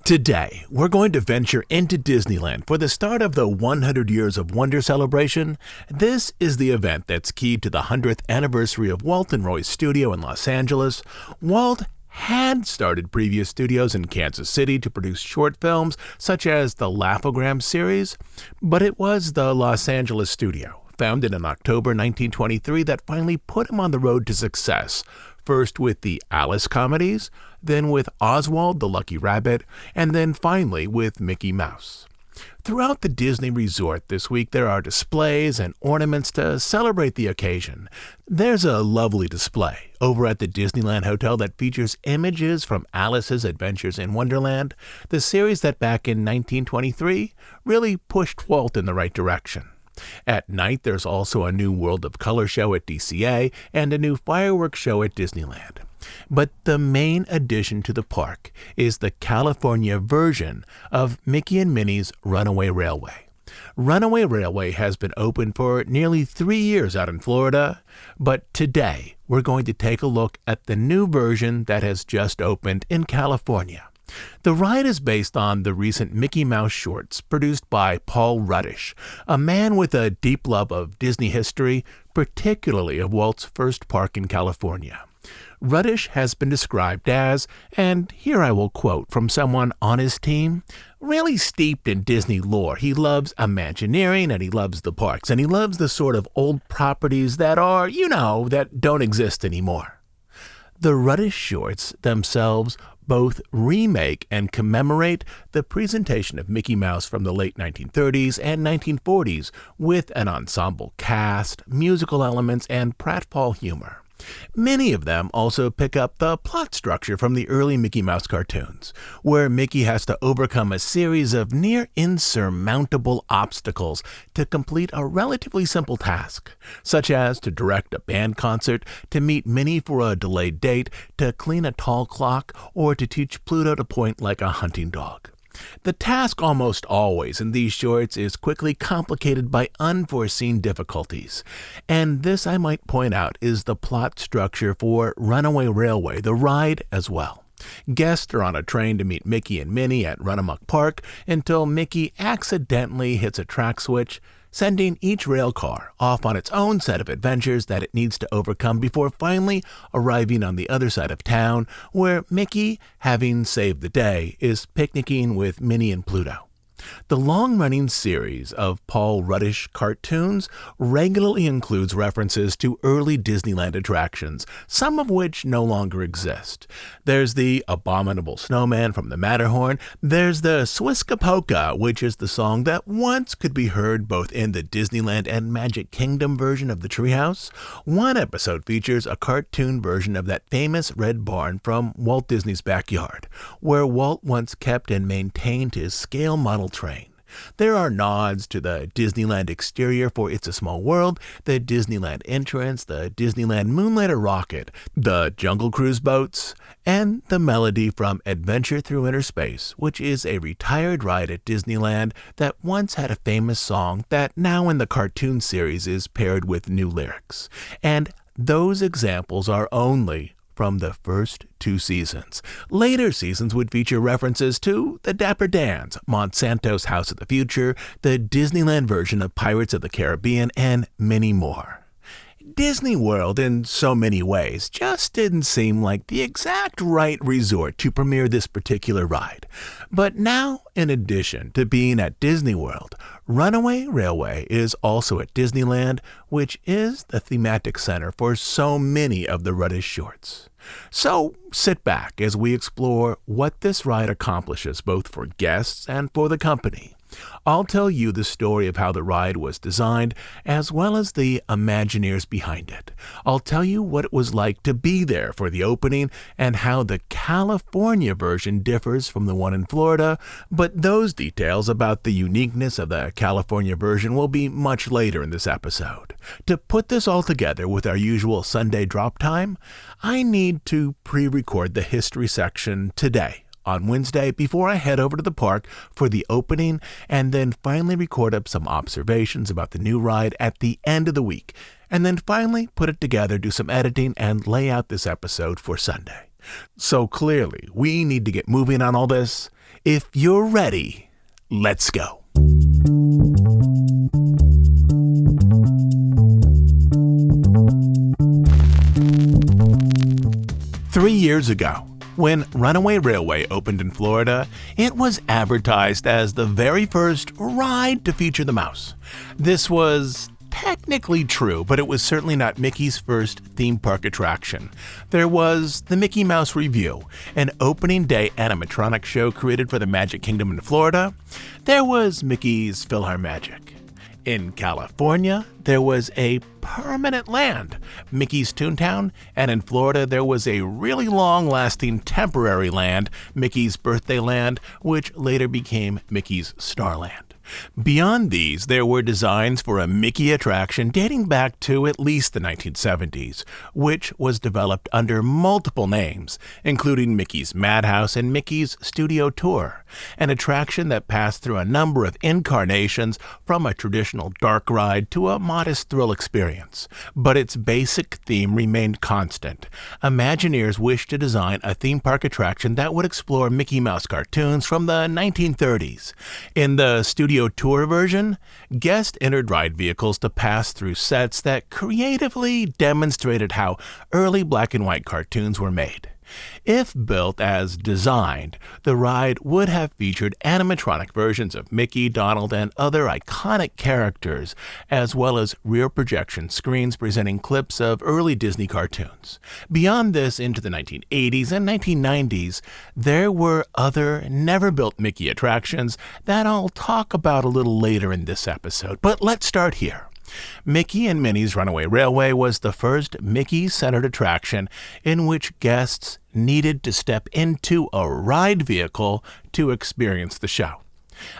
Today, we're going to venture into Disneyland for the start of the 100 Years of Wonder celebration. This is the event that's key to the 100th anniversary of Walt and Roy's studio in Los Angeles. Walt had started previous studios in Kansas City to produce short films such as the Laugh-O-Gram series, but it was the Los Angeles studio, founded in October 1923, that finally put him on the road to success. First with the Alice comedies, then with Oswald the Lucky Rabbit, and then finally with Mickey Mouse. Throughout the Disney Resort this week, there are displays and ornaments to celebrate the occasion. There's a lovely display over at the Disneyland Hotel that features images from Alice's Adventures in Wonderland, the series that back in 1923 really pushed Walt in the right direction. At night, there's also a new World of Color show at DCA and a new fireworks show at Disneyland. But the main addition to the park is the California version of Mickey and Minnie's Runaway Railway. Runaway Railway has been open for nearly 3 years out in Florida, but today we're going to take a look at the new version that has just opened in California. The ride is based on the recent Mickey Mouse shorts produced by Paul Ruddish, a man with a deep love of Disney history, particularly of Walt's first park in California. Ruddish has been described as, and here I will quote from someone on his team, really steeped in Disney lore. He loves Imagineering, and he loves the parks, and he loves the sort of old properties that are, that don't exist anymore. The Ruddish shorts themselves both remake and commemorate the presentation of Mickey Mouse from the late 1930s and 1940s with an ensemble cast, musical elements, and pratfall humor. Many of them also pick up the plot structure from the early Mickey Mouse cartoons, where Mickey has to overcome a series of near insurmountable obstacles to complete a relatively simple task, such as to direct a band concert, to meet Minnie for a delayed date, to clean a tall clock, or to teach Pluto to point like a hunting dog. The task almost always in these shorts is quickly complicated by unforeseen difficulties, and this, I might point out, is the plot structure for Runaway Railway, the ride as well. Guests are on a train to meet Mickey and Minnie at Runamuck Park until Mickey accidentally hits a track switch, sending each rail car off on its own set of adventures that it needs to overcome before finally arriving on the other side of town, where Mickey, having saved the day, is picnicking with Minnie and Pluto. The long-running series of Paul Ruddish cartoons regularly includes references to early Disneyland attractions, some of which no longer exist. There's the Abominable Snowman from the Matterhorn. There's the Swiska-Polka, which is the song that once could be heard both in the Disneyland and Magic Kingdom version of the Treehouse. One episode features a cartoon version of that famous red barn from Walt Disney's backyard, where Walt once kept and maintained his scale model train. There are nods to the Disneyland exterior for It's a Small World, the Disneyland entrance, the Disneyland Moonlighter rocket, the Jungle Cruise boats, and the melody from Adventure Through Inner Space, which is a retired ride at Disneyland that once had a famous song that now in the cartoon series is paired with new lyrics. And those examples are only from the first 2 seasons. Later seasons would feature references to the Dapper Dans, Monsanto's House of the Future, the Disneyland version of Pirates of the Caribbean, and many more. Disney World, in so many ways, just didn't seem like the exact right resort to premiere this particular ride. But now, in addition to being at Disney World, Runaway Railway is also at Disneyland, which is the thematic center for so many of the Ruddish shorts. So sit back as we explore what this ride accomplishes both for guests and for the company. I'll tell you the story of how the ride was designed, as well as the Imagineers behind it. I'll tell you what it was like to be there for the opening and how the California version differs from the one in Florida, but those details about the uniqueness of the California version will be much later in this episode. To put this all together with our usual Sunday drop time, I need to pre-record the history section today, on Wednesday, before I head over to the park for the opening, and then finally record up some observations about the new ride at the end of the week, and then finally put it together, do some editing, and lay out this episode for Sunday. So clearly, we need to get moving on all this. If you're ready, let's go. Three years ago, when Runaway Railway opened in Florida, it was advertised as the very first ride to feature the mouse. This was technically true, but it was certainly not Mickey's first theme park attraction. There was the Mickey Mouse Revue, an opening day animatronic show created for the Magic Kingdom in Florida. There was Mickey's Philhar Magic. In California, there was a permanent land, Mickey's Toontown, and in Florida there was a really long-lasting temporary land, Mickey's Birthday Land, which later became Mickey's Starland. Beyond these, there were designs for a Mickey attraction dating back to at least the 1970s, which was developed under multiple names, including Mickey's Madhouse and Mickey's Studio Tour, an attraction that passed through a number of incarnations from a traditional dark ride to a modest thrill experience. But its basic theme remained constant. Imagineers wished to design a theme park attraction that would explore Mickey Mouse cartoons from the 1930s. In the Studio Tour version, guests entered ride vehicles to pass through sets that creatively demonstrated how early black and white cartoons were made. If built as designed, the ride would have featured animatronic versions of Mickey, Donald, and other iconic characters, as well as rear projection screens presenting clips of early Disney cartoons. Beyond this, into the 1980s and 1990s, there were other never-built Mickey attractions that I'll talk about a little later in this episode, but let's start here. Mickey and Minnie's Runaway Railway was the first Mickey-centered attraction in which guests needed to step into a ride vehicle to experience the show.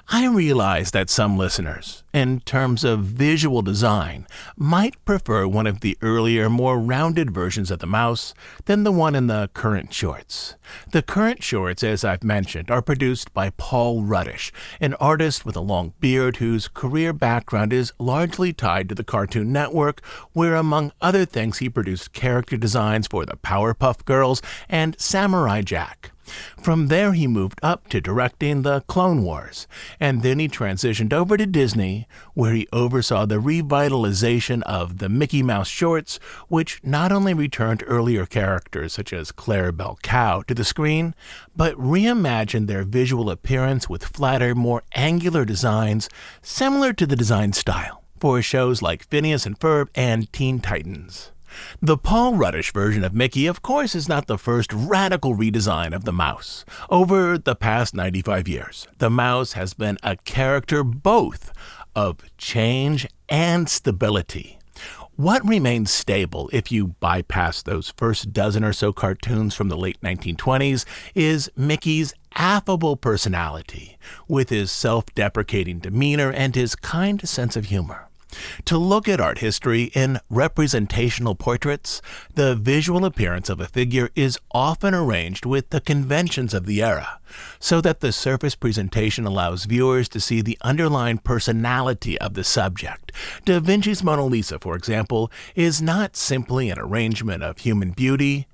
I realize that some listeners, in terms of visual design, might prefer one of the earlier, more rounded versions of the mouse than the one in the current shorts. The current shorts, as I've mentioned, are produced by Paul Ruddish, an artist with a long beard whose career background is largely tied to the Cartoon Network, where, among other things, he produced character designs for the Powerpuff Girls and Samurai Jack. From there, he moved up to directing the Clone Wars, and then he transitioned over to Disney, where he oversaw the revitalization of the Mickey Mouse shorts, which not only returned earlier characters such as Clarabelle Cow to the screen, but reimagined their visual appearance with flatter, more angular designs similar to the design style for shows like Phineas and Ferb and Teen Titans. The Paul Ruddish version of Mickey, of course, is not the first radical redesign of the mouse. Over the past 95 years, the mouse has been a character both of change and stability. What remains stable if you bypass those first dozen or so cartoons from the late 1920s is Mickey's affable personality, with his self-deprecating demeanor and his kind sense of humor. To look at art history in representational portraits, the visual appearance of a figure is often arranged with the conventions of the era, so that the surface presentation allows viewers to see the underlying personality of the subject. Da Vinci's Mona Lisa, for example, is not simply an arrangement of human beauty,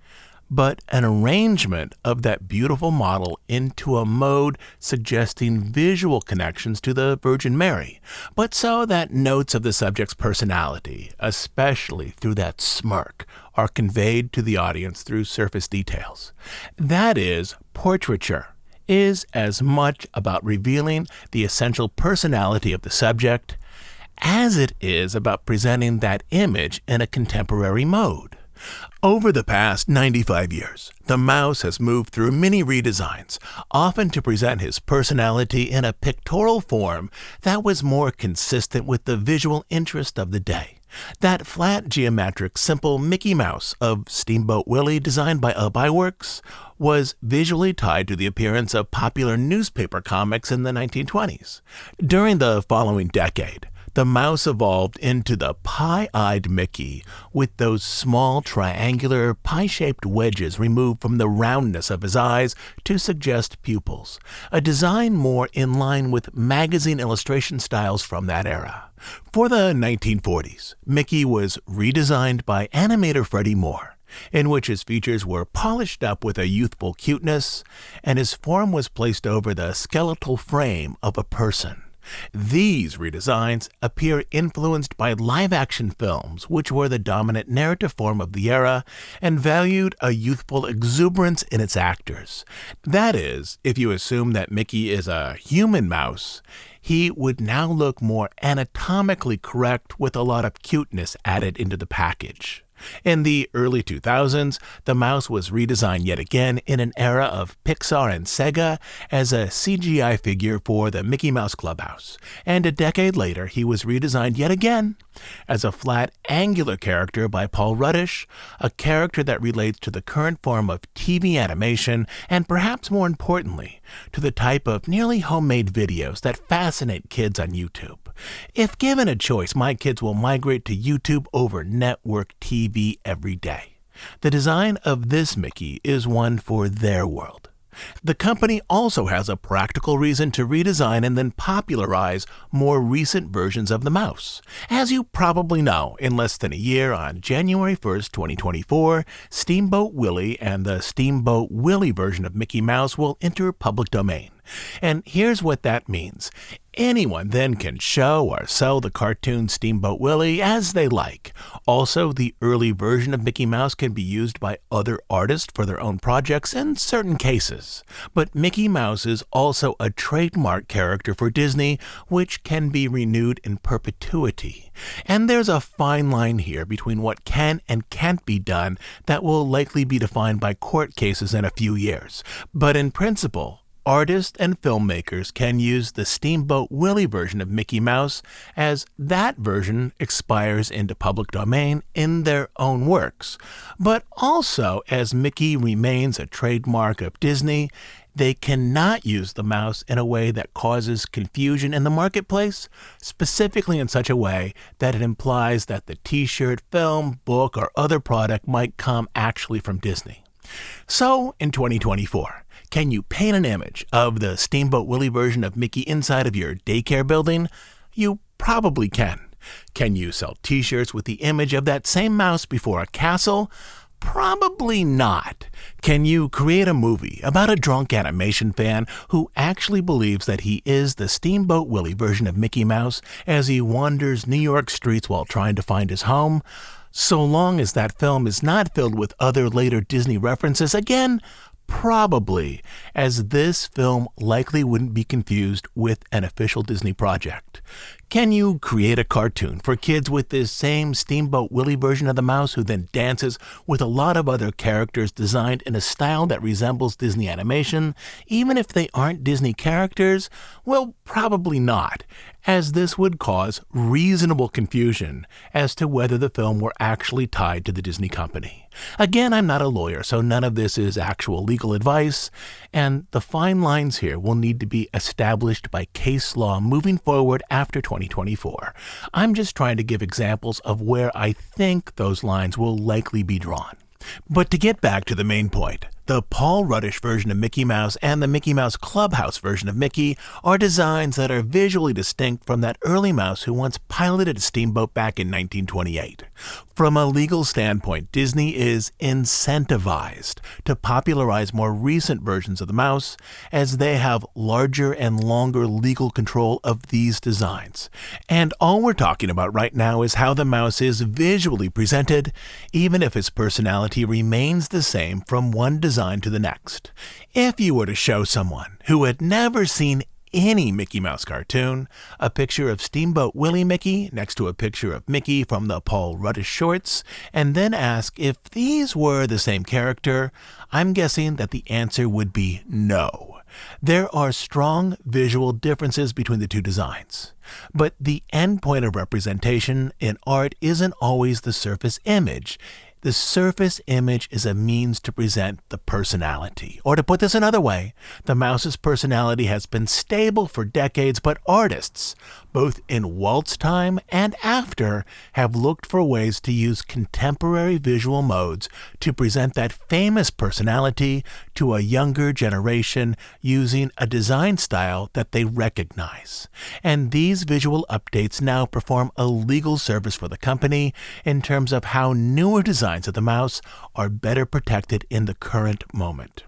but an arrangement of that beautiful model into a mode suggesting visual connections to the Virgin Mary, but so that notes of the subject's personality, especially through that smirk, are conveyed to the audience through surface details. That is, portraiture is as much about revealing the essential personality of the subject as it is about presenting that image in a contemporary mode. Over the past 95 years, the mouse has moved through many redesigns, often to present his personality in a pictorial form that was more consistent with the visual interest of the day. That flat, geometric, simple Mickey Mouse of Steamboat Willie, designed by Works, was visually tied to the appearance of popular newspaper comics in the 1920s. During the following decade, the mouse evolved into the pie-eyed Mickey, with those small, triangular, pie-shaped wedges removed from the roundness of his eyes to suggest pupils, a design more in line with magazine illustration styles from that era. For the 1940s, Mickey was redesigned by animator Freddie Moore. in which his features were polished up with a youthful cuteness, and his form was placed over the skeletal frame of a person. These redesigns appear influenced by live-action films, which were the dominant narrative form of the era and valued a youthful exuberance in its actors. That is, if you assume that Mickey is a human mouse, he would now look more anatomically correct with a lot of cuteness added into the package. In the early 2000s, the mouse was redesigned yet again in an era of Pixar and Sega as a CGI figure for the Mickey Mouse Clubhouse, and a decade later he was redesigned yet again as a flat, angular character by Paul Rudish, a character that relates to the current form of TV animation and, perhaps more importantly, to the type of nearly homemade videos that fascinate kids on YouTube. If given a choice, my kids will migrate to YouTube over network TV every day. The design of this Mickey is one for their world. The company also has a practical reason to redesign and then popularize more recent versions of the mouse. As you probably know, in less than a year, on January 1st, 2024, Steamboat Willie and the Steamboat Willie version of Mickey Mouse will enter public domain. And here's what that means. Anyone then can show or sell the cartoon Steamboat Willie as they like. Also, the early version of Mickey Mouse can be used by other artists for their own projects in certain cases. But Mickey Mouse is also a trademark character for Disney, which can be renewed in perpetuity. And there's a fine line here between what can and can't be done that will likely be defined by court cases in a few years. But in principle, artists and filmmakers can use the Steamboat Willie version of Mickey Mouse as that version expires into public domain in their own works. But also, as Mickey remains a trademark of Disney, they cannot use the mouse in a way that causes confusion in the marketplace, specifically in such a way that it implies that the t-shirt, film, book, or other product might come actually from Disney. So, in 2024, can you paint an image of the Steamboat Willie version of Mickey inside of your daycare building? You probably can. Can you sell t-shirts with the image of that same mouse before a castle? Probably not. Can you create a movie about a drunk animation fan who actually believes that he is the Steamboat Willie version of Mickey Mouse as he wanders New York streets while trying to find his home? So long as that film is not filled with other later Disney references, again, probably, as this film likely wouldn't be confused with an official Disney project. Can you create a cartoon for kids with this same Steamboat Willie version of the mouse who then dances with a lot of other characters designed in a style that resembles Disney animation, even if they aren't Disney characters? Well, probably not, as this would cause reasonable confusion as to whether the film were actually tied to the Disney company. Again, I'm not a lawyer, so none of this is actual legal advice, and the fine lines here will need to be established by case law moving forward after 2024. I'm just trying to give examples of where I think those lines will likely be drawn. But to get back to the main point, the Paul Rudish version of Mickey Mouse and the Mickey Mouse Clubhouse version of Mickey are designs that are visually distinct from that early mouse who once piloted a steamboat back in 1928. From a legal standpoint, Disney is incentivized to popularize more recent versions of the mouse as they have larger and longer legal control of these designs. And all we're talking about right now is how the mouse is visually presented, even if its personality remains the same from one design to the next. If you were to show someone who had never seen any Mickey Mouse cartoon a picture of Steamboat Willie Mickey next to a picture of Mickey from the Paul Rudish shorts, and then ask if these were the same character, I'm guessing that the answer would be no. There are strong visual differences between the two designs. But the end point of representation in art isn't always the surface image. The surface image is a means to present the personality. Or to put this another way, the mouse's personality has been stable for decades, but artists, both in Walt's time and after, have looked for ways to use contemporary visual modes to present that famous personality to a younger generation using a design style that they recognize. And these visual updates now perform a legal service for the company in terms of how newer designs designs of the mouse are better protected in the current moment.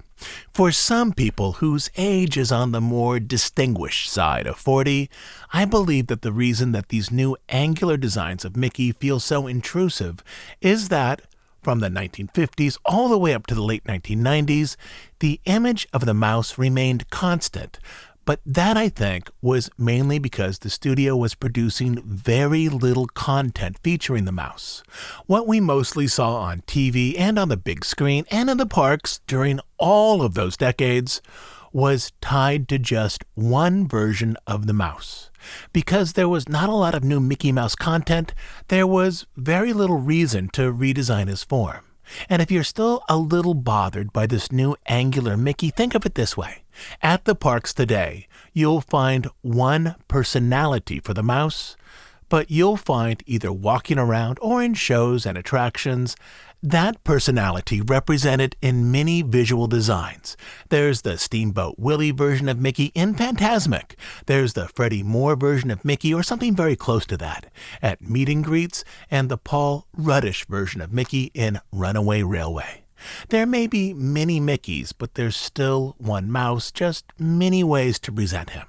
For some people whose age is on the more distinguished side of 40, I believe that the reason that these new angular designs of Mickey feel so intrusive is that, from the 1950s all the way up to the late 1990s, the image of the mouse remained constant. But that, I think, was mainly because the studio was producing very little content featuring the mouse. What we mostly saw on TV and on the big screen and in the parks during all of those decades was tied to just one version of the mouse. Because there was not a lot of new Mickey Mouse content, there was very little reason to redesign his form. And if you're still a little bothered by this new angular Mickey, think of it this way. At the parks today, you'll find one personality for the mouse, but you'll find either walking around or in shows and attractions, that personality represented in many visual designs. There's the Steamboat Willie version of Mickey in Fantasmic. There's the Freddie Moore version of Mickey, or something very close to that, at meet and greets, and the Paul Ruddish version of Mickey in Runaway Railway. There may be many Mickeys, but there's still one mouse, just many ways to present him.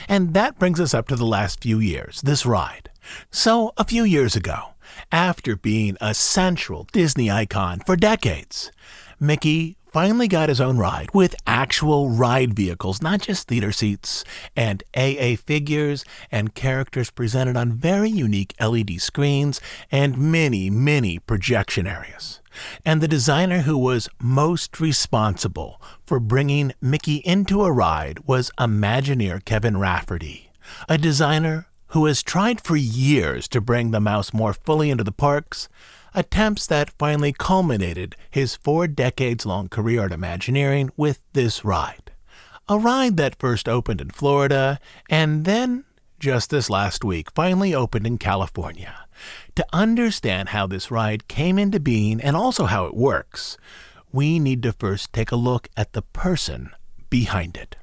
And that brings us up to the last few years, this ride. So, a few years ago, after being a central Disney icon for decades, Mickey finally got his own ride with actual ride vehicles, not just theater seats, and AA figures and characters presented on very unique LED screens and many projection areas. And the designer who was most responsible for bringing Mickey into a ride was Imagineer Kevin Rafferty, a designer who has tried for years to bring the mouse more fully into the parks, attempts that finally culminated his 4 decades-long career at Imagineering with this ride. A ride that first opened in Florida and then, just this last week, finally opened in California. To understand how this ride came into being and also how it works, we need to first take a look at the person behind it.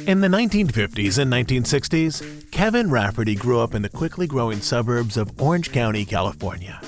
In the 1950s and 1960s, Kevin Rafferty grew up in the quickly growing suburbs of Orange County, California.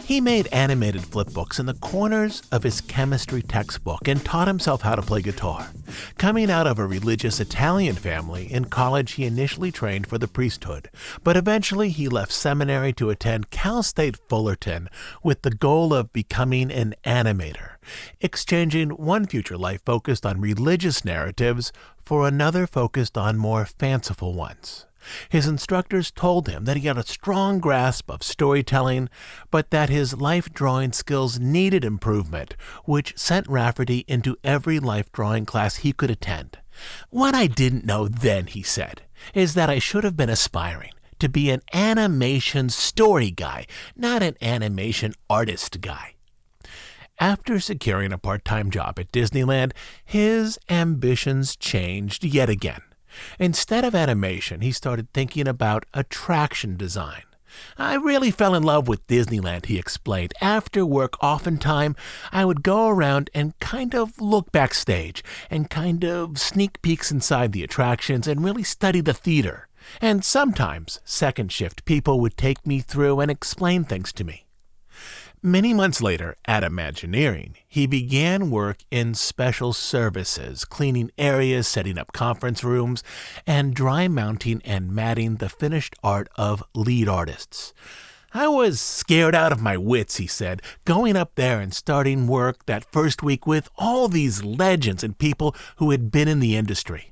He made animated flipbooks in the corners of his chemistry textbook and taught himself how to play guitar. Coming out of a religious Italian family, in college he initially trained for the priesthood, but eventually he left seminary to attend Cal State Fullerton with the goal of becoming an animator, exchanging one future life focused on religious narratives for another focused on more fanciful ones. His instructors told him that he had a strong grasp of storytelling, but that his life drawing skills needed improvement, which sent Rafferty into every life drawing class he could attend. What I didn't know then, he said, is that I should have been aspiring to be an animation story guy, not an animation artist guy. After securing a part-time job at Disneyland, his ambitions changed yet again. Instead of animation, he started thinking about attraction design. I really fell in love with Disneyland, he explained. After work, oftentimes, I would go around and kind of look backstage and kind of sneak peeks inside the attractions and really study the theater. And sometimes, second shift people would take me through and explain things to me. Many months later, at Imagineering, he began work in special services, cleaning areas, setting up conference rooms, and dry mounting and matting the finished art of lead artists. I was scared out of my wits, he said, going up there and starting work that first week with all these legends and people who had been in the industry.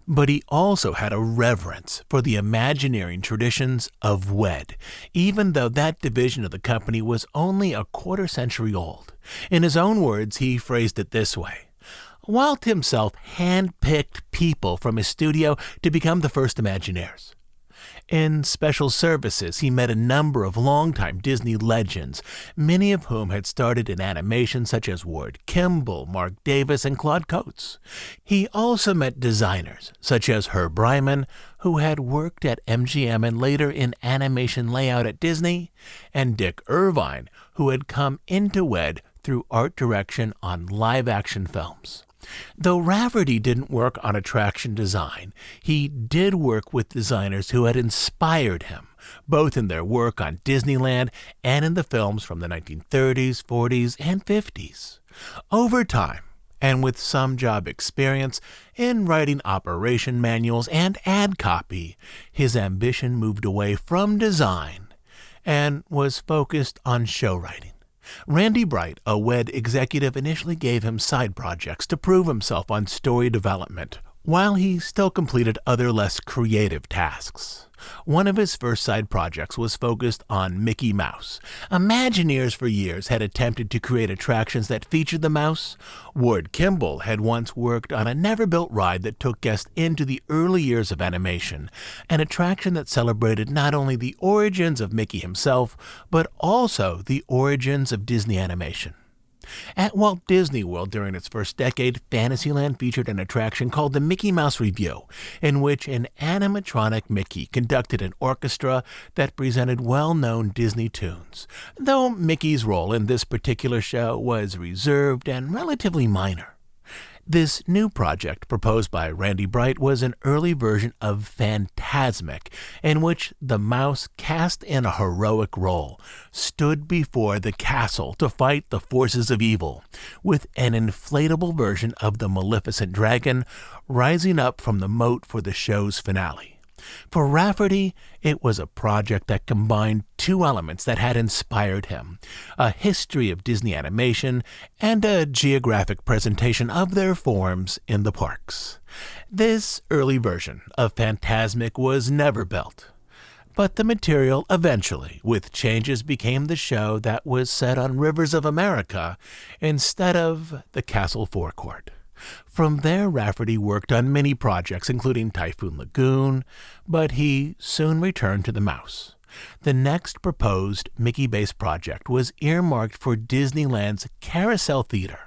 But he also had a reverence for the Imagineering traditions of WED, even though that division of the company was only a quarter-century old. In his own words, he phrased it this way: Walt himself handpicked people from his studio to become the first Imagineers. In special services, he met a number of longtime Disney legends, many of whom had started in animation such as Ward Kimball, Mark Davis, and Claude Coates. He also met designers such as Herb Ryman, who had worked at MGM and later in animation layout at Disney, and Dick Irvine, who had come into WED through art direction on live-action films. Though Rafferty didn't work on attraction design, he did work with designers who had inspired him, both in their work on Disneyland and in the films from the 1930s, 40s, and 50s. Over time, and with some job experience in writing operation manuals and ad copy, his ambition moved away from design and was focused on show writing. Randy Bright, a WED executive, initially gave him side projects to prove himself on story development, while he still completed other less creative tasks. One of his first side projects was focused on Mickey Mouse. Imagineers for years had attempted to create attractions that featured the mouse. Ward Kimball had once worked on a never-built ride that took guests into the early years of animation, an attraction that celebrated not only the origins of Mickey himself, but also the origins of Disney animation. At Walt Disney World during its first decade, Fantasyland featured an attraction called the Mickey Mouse Revue, in which an animatronic Mickey conducted an orchestra that presented well-known Disney tunes, though Mickey's role in this particular show was reserved and relatively minor. This new project, proposed by Randy Bright, was an early version of Fantasmic, in which the mouse, cast in a heroic role, stood before the castle to fight the forces of evil, with an inflatable version of the Maleficent dragon rising up from the moat for the show's finale. For Rafferty, it was a project that combined two elements that had inspired him: a history of Disney animation and a geographic presentation of their forms in the parks. This early version of Fantasmic was never built, but the material eventually, with changes, became the show that was set on Rivers of America instead of the Castle Forecourt. From there, Rafferty worked on many projects, including Typhoon Lagoon, but he soon returned to the mouse. The next proposed Mickey-based project was earmarked for Disneyland's Carousel Theater.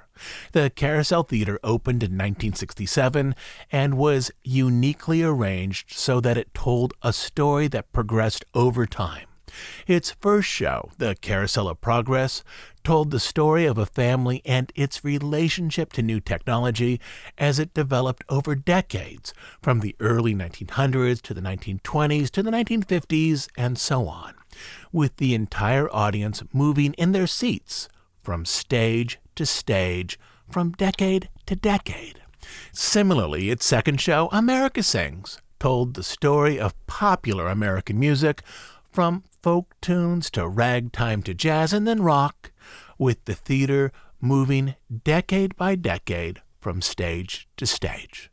The Carousel Theater opened in 1967 and was uniquely arranged so that it told a story that progressed over time. Its first show, The Carousel of Progress, told the story of a family and its relationship to new technology as it developed over decades, from the early 1900s to the 1920s to the 1950s, and so on, with the entire audience moving in their seats from stage to stage, from decade to decade. Similarly, its second show, America Sings, told the story of popular American music, from folk tunes to ragtime to jazz and then rock, with the theater moving decade by decade from stage to stage.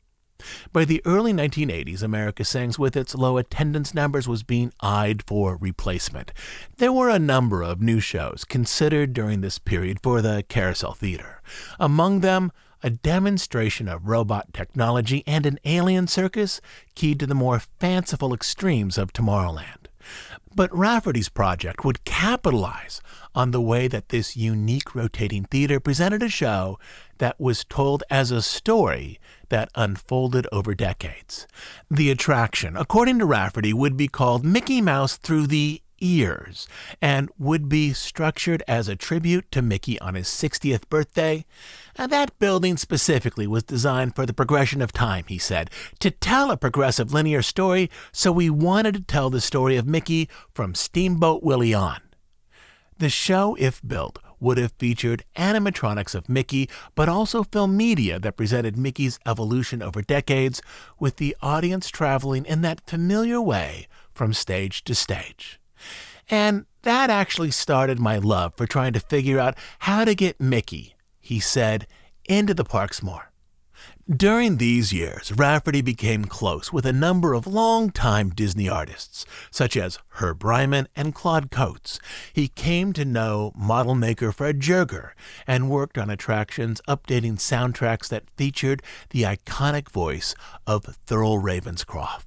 By the early 1980s, America Sings, with its low attendance numbers, was being eyed for replacement. There were a number of new shows considered during this period for the Carousel Theater. Among them, a demonstration of robot technology and an alien circus keyed to the more fanciful extremes of Tomorrowland. But Rafferty's project would capitalize on the way that this unique rotating theater presented a show that was told as a story that unfolded over decades. The attraction, according to Rafferty, would be called Mickey Mouse Through the Ears and would be structured as a tribute to Mickey on his 60th birthday. That building specifically was designed for the progression of time, he said, to tell a progressive linear story, so we wanted to tell the story of Mickey from Steamboat Willie on. The show, if built, would have featured animatronics of Mickey, but also film media that presented Mickey's evolution over decades, with the audience traveling in that familiar way from stage to stage. And that actually started my love for trying to figure out how to get Mickey, he said, into the parks more. During these years, Rafferty became close with a number of longtime Disney artists, such as Herb Ryman and Claude Coates. He came to know model maker Fred Jerger and worked on attractions updating soundtracks that featured the iconic voice of Thurl Ravenscroft.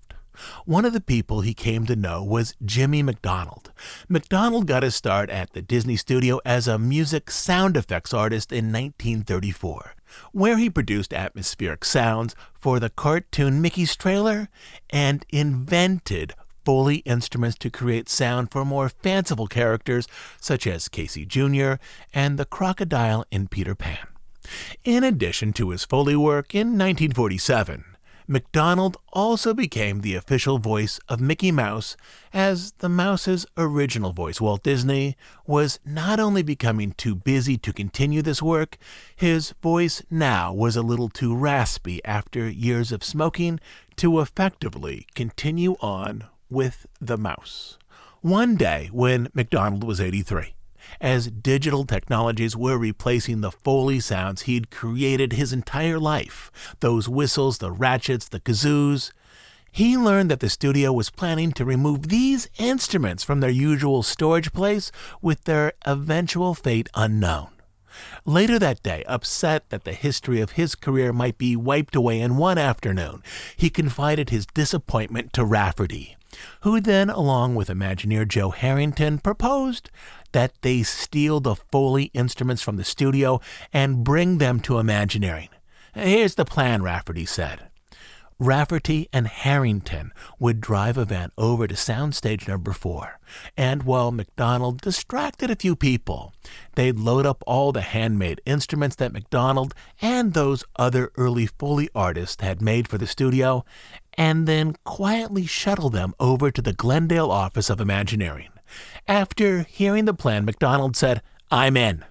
One of the people he came to know was Jimmy McDonald. McDonald got his start at the Disney studio as a music sound effects artist in 1934, where he produced atmospheric sounds for the cartoon Mickey's Trailer and invented Foley instruments to create sound for more fanciful characters such as Casey Jr. and the crocodile in Peter Pan. In addition to his Foley work in 1947, MacDonald also became the official voice of Mickey Mouse, as the mouse's original voice, Walt Disney, was not only becoming too busy to continue this work, his voice now was a little too raspy after years of smoking to effectively continue on with the mouse. One day when MacDonald was 83, as digital technologies were replacing the Foley sounds he'd created his entire life, those whistles, the ratchets, the kazoos, he learned that the studio was planning to remove these instruments from their usual storage place, with their eventual fate unknown. Later that day, upset that the history of his career might be wiped away in one afternoon, he confided his disappointment to Rafferty, who then, along with Imagineer Joe Harrington, proposed that they steal the Foley instruments from the studio and bring them to Imagineering. "Here's the plan," Rafferty said. Rafferty and Harrington would drive a van over to Soundstage number 4, and while MacDonald distracted a few people, they'd load up all the handmade instruments that MacDonald and those other early Foley artists had made for the studio, and then quietly shuttle them over to the Glendale office of Imagineering. After hearing the plan, MacDonald said, "I'm in."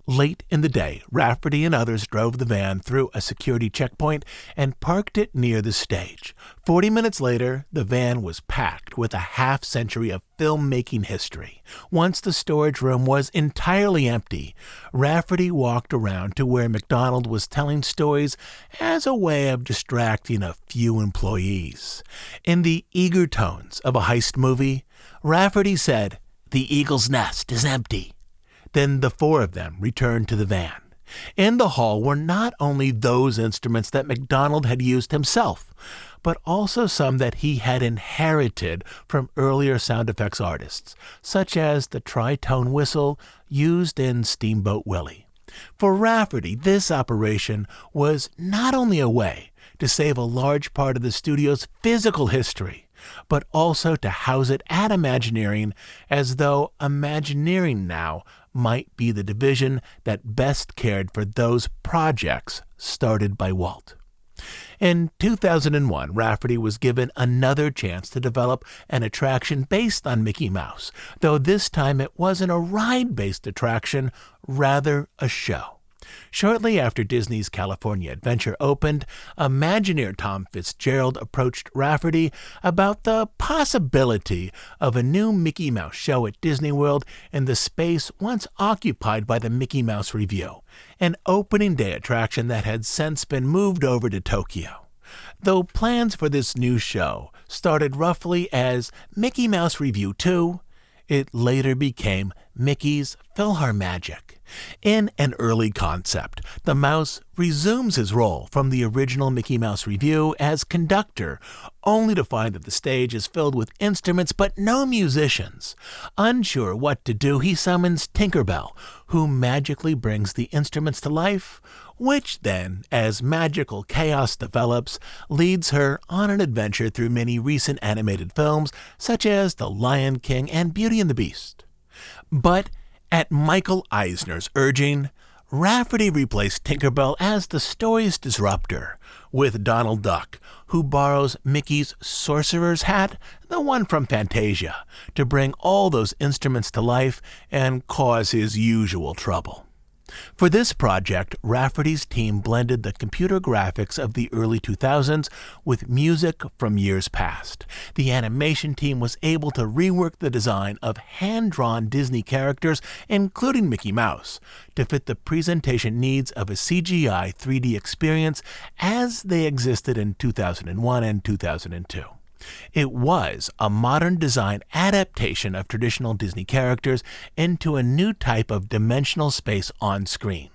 Late in the day, Rafferty and others drove the van through a security checkpoint and parked it near the stage. 40 minutes later, the van was packed with a half-century of filmmaking history. Once the storage room was entirely empty, Rafferty walked around to where MacDonald was telling stories as a way of distracting a few employees. In the eager tones of a heist movie, Rafferty said, "The Eagle's Nest is empty." Then the 4 of them returned to the van. In the hall were not only those instruments that MacDonald had used himself, but also some that he had inherited from earlier sound effects artists, such as the tritone whistle used in Steamboat Willie. For Rafferty, this operation was not only a way to save a large part of the studio's physical history, but also to house it at Imagineering, as though Imagineering now might be the division that best cared for those projects started by Walt. In 2001, Rafferty was given another chance to develop an attraction based on Mickey Mouse, though this time it wasn't a ride-based attraction, rather a show. Shortly after Disney's California Adventure opened, Imagineer Tom Fitzgerald approached Rafferty about the possibility of a new Mickey Mouse show at Disney World in the space once occupied by the Mickey Mouse Revue, an opening day attraction that had since been moved over to Tokyo. Though plans for this new show started roughly as Mickey Mouse Revue 2, it later became Mickey's Philhar Magic. In an early concept, the mouse resumes his role from the original Mickey Mouse Revue as conductor, only to find that the stage is filled with instruments but no musicians. Unsure what to do, he summons Tinkerbell, who magically brings the instruments to life, which then, as magical chaos develops, leads her on an adventure through many recent animated films such as The Lion King and Beauty and the Beast. But at Michael Eisner's urging, Rafferty replaced Tinkerbell as the story's disruptor with Donald Duck, who borrows Mickey's sorcerer's hat, the one from Fantasia, to bring all those instruments to life and cause his usual trouble. For this project, Rafferty's team blended the computer graphics of the early 2000s with music from years past. The animation team was able to rework the design of hand-drawn Disney characters, including Mickey Mouse, to fit the presentation needs of a CGI 3D experience as they existed in 2001 and 2002. It was a modern design adaptation of traditional Disney characters into a new type of dimensional space on screen.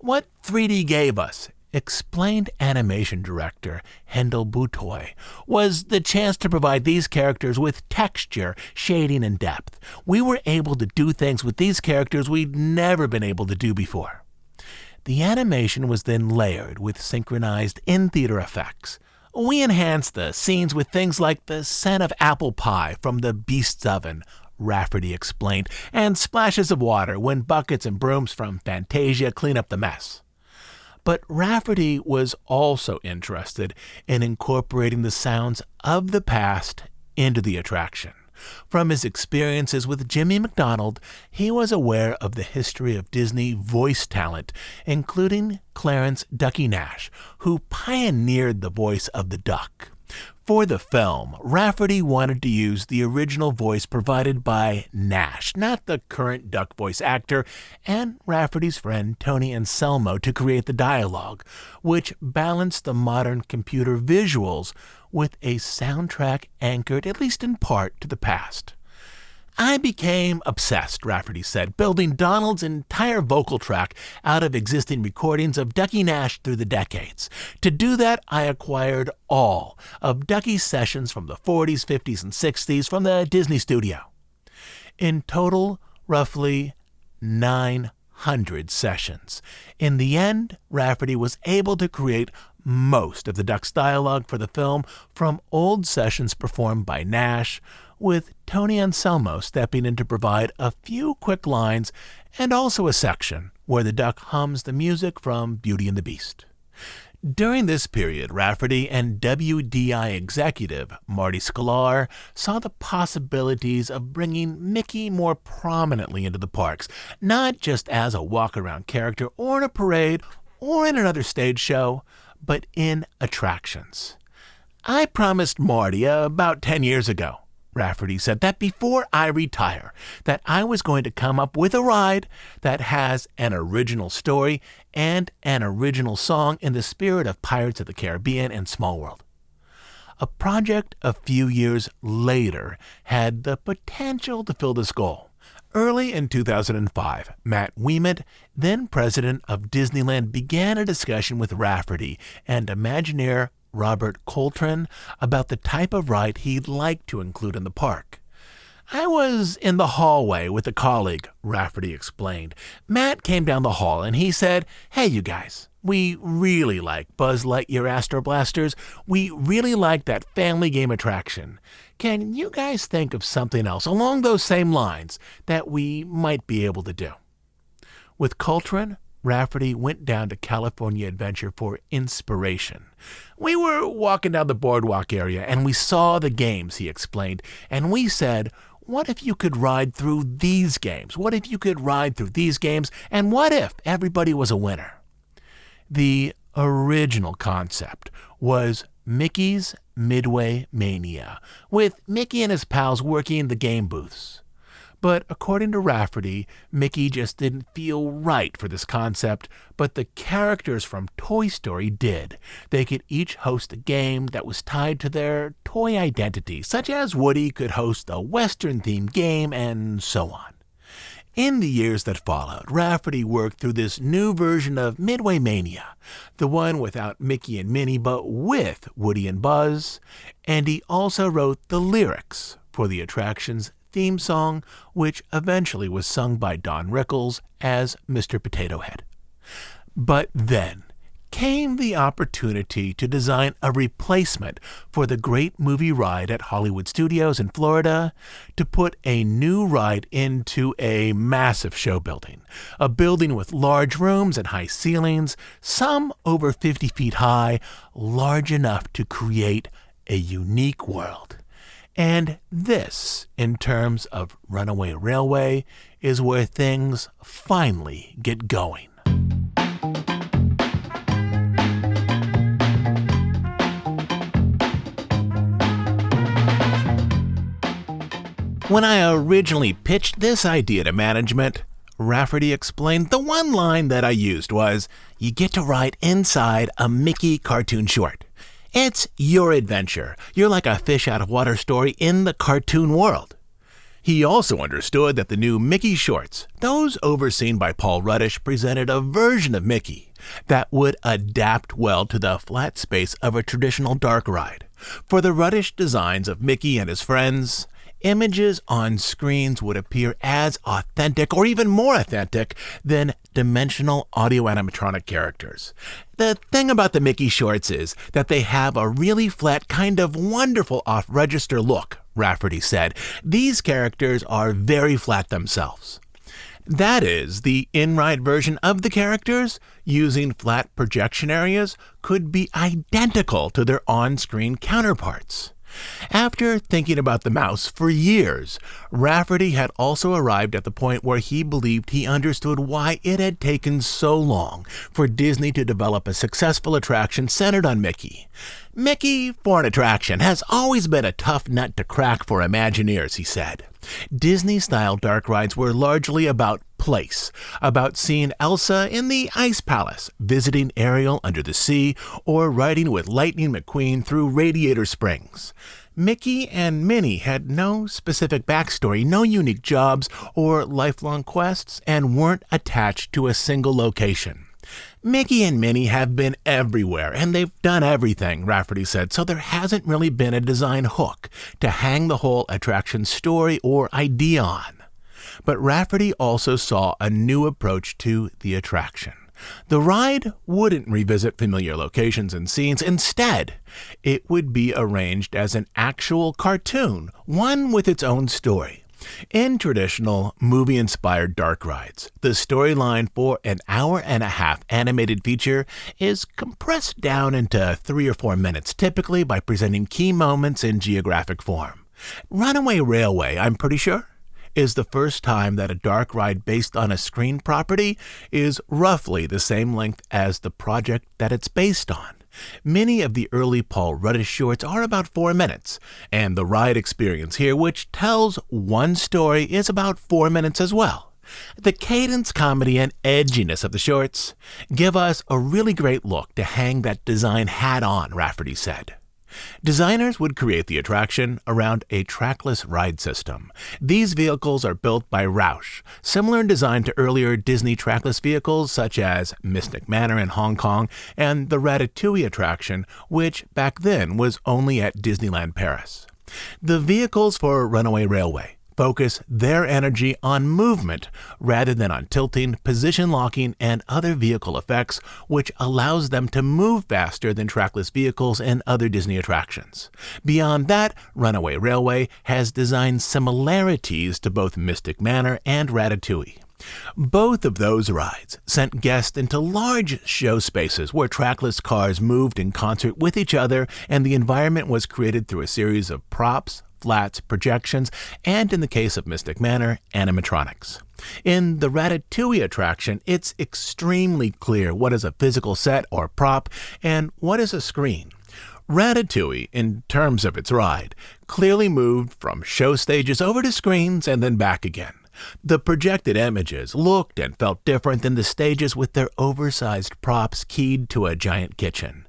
What 3D gave us, explained animation director Hendel Butoy, was the chance to provide these characters with texture, shading, and depth. We were able to do things with these characters we'd never been able to do before. The animation was then layered with synchronized in-theater effects. We enhanced the scenes with things like the scent of apple pie from the Beast's oven, Rafferty explained, and splashes of water when buckets and brooms from Fantasia clean up the mess. But Rafferty was also interested in incorporating the sounds of the past into the attraction. From his experiences with Jimmy McDonald, he was aware of the history of Disney voice talent, including Clarence "Ducky" Nash, who pioneered the voice of the duck. For the film, Rafferty wanted to use the original voice provided by Nash, not the current duck voice actor, and Rafferty's friend Tony Anselmo to create the dialogue, which balanced the modern computer visuals with a soundtrack anchored, at least in part, to the past. I became obsessed, Rafferty said, building Donald's entire vocal track out of existing recordings of Ducky Nash through the decades. To do that, I acquired all of Ducky's sessions from the 40s, 50s, and 60s from the Disney studio. In total, roughly 900 sessions. In the end, Rafferty was able to create most of the Duck's dialogue for the film from old sessions performed by Nash, with Tony Anselmo stepping in to provide a few quick lines and also a section where the duck hums the music from Beauty and the Beast. During this period, Rafferty and WDI executive Marty Sklar saw the possibilities of bringing Mickey more prominently into the parks, not just as a walk-around character or in a parade or in another stage show, but in attractions. I promised Marty about 10 years ago, Rafferty said, that before I retire, that I was going to come up with a ride that has an original story and an original song in the spirit of Pirates of the Caribbean and Small World. A project a few years later had the potential to fill this goal. Early in 2005, Matt Ouimet, then president of Disneyland, began a discussion with Rafferty and Imagineer Robert Coltrane about the type of ride he'd like to include in the park. I was in the hallway with a colleague, Rafferty explained. Matt came down the hall and he said, "Hey, you guys, we really like Buzz Lightyear Astro Blasters. We really like that family game attraction. Can you guys think of something else along those same lines that we might be able to do?" With Coltrane, Rafferty went down to California Adventure for inspiration. "We were walking down the boardwalk area and we saw the games," he explained, "and we said, what if you could ride through these games? What if you could ride through these games? And what if everybody was a winner?" The original concept was Mickey's Midway Mania, with Mickey and his pals working the game booths. But according to Rafferty, Mickey just didn't feel right for this concept, but the characters from Toy Story did. They could each host a game that was tied to their toy identity, such as Woody could host a Western-themed game, and so on. In the years that followed, Rafferty worked through this new version of Midway Mania, the one without Mickey and Minnie but with Woody and Buzz, and he also wrote the lyrics for the attraction's theme song, which eventually was sung by Don Rickles as Mr. Potato Head. But then came the opportunity to design a replacement for the Great Movie Ride at Hollywood Studios in Florida, to put a new ride into a massive show building, a building with large rooms and high ceilings, some over 50 feet high, large enough to create a unique world. And this, in terms of Runaway Railway, is where things finally get going. When I originally pitched this idea to management, Rafferty explained the one line that I used was, "You get to ride inside a Mickey cartoon short. It's your adventure. You're like a fish out of water story in the cartoon world." He also understood that the new Mickey shorts, those overseen by Paul Ruddish, presented a version of Mickey that would adapt well to the flat space of a traditional dark ride. For the Ruddish designs of Mickey and his friends, images on screens would appear as authentic or even more authentic than dimensional audio animatronic characters. The thing about the Mickey shorts is that they have a really flat, kind of wonderful off-register look, Rafferty said. These characters are very flat themselves. That is, the in-ride version of the characters, using flat projection areas, could be identical to their on-screen counterparts. After thinking about the mouse for years, Rafferty had also arrived at the point where he believed he understood why it had taken so long for Disney to develop a successful attraction centered on Mickey. Mickey, for an attraction, has always been a tough nut to crack for Imagineers, he said. Disney-style dark rides were largely about place, about seeing Elsa in the Ice Palace, visiting Ariel under the sea, or riding with Lightning McQueen through Radiator Springs. Mickey and Minnie had no specific backstory, no unique jobs or lifelong quests, and weren't attached to a single location. Mickey and Minnie have been everywhere, and they've done everything, Rafferty said, so there hasn't really been a design hook to hang the whole attraction story or idea on. But Rafferty also saw a new approach to the attraction. The ride wouldn't revisit familiar locations and scenes. Instead, it would be arranged as an actual cartoon, one with its own story. In traditional movie-inspired dark rides, the storyline for an hour-and-a-half animated feature is compressed down into 3 or 4 minutes, typically by presenting key moments in geographic form. Runaway Railway, I'm pretty sure, is the first time that a dark ride based on a screen property is roughly the same length as the project that it's based on. Many of the early Paul Rudd shorts are about 4 minutes, and the ride experience here, which tells one story, is about 4 minutes as well. The cadence, comedy, and edginess of the shorts give us a really great look to hang that design hat on, Rafferty said. Designers would create the attraction around a trackless ride system. These vehicles are built by Roush, similar in design to earlier Disney trackless vehicles such as Mystic Manor in Hong Kong and the Ratatouille attraction, which back then was only at Disneyland Paris. The vehicles for Runaway Railway focus their energy on movement rather than on tilting, position locking, and other vehicle effects, which allows them to move faster than trackless vehicles and other Disney attractions. Beyond that, Runaway Railway has design similarities to both Mystic Manor and Ratatouille. Both of those rides sent guests into large show spaces where trackless cars moved in concert with each other, and the environment was created through a series of props, flats, projections, and in the case of Mystic Manor, animatronics. In the Ratatouille attraction, it's extremely clear what is a physical set or prop and what is a screen. Ratatouille, in terms of its ride, clearly moved from show stages over to screens and then back again. The projected images looked and felt different than the stages with their oversized props keyed to a giant kitchen.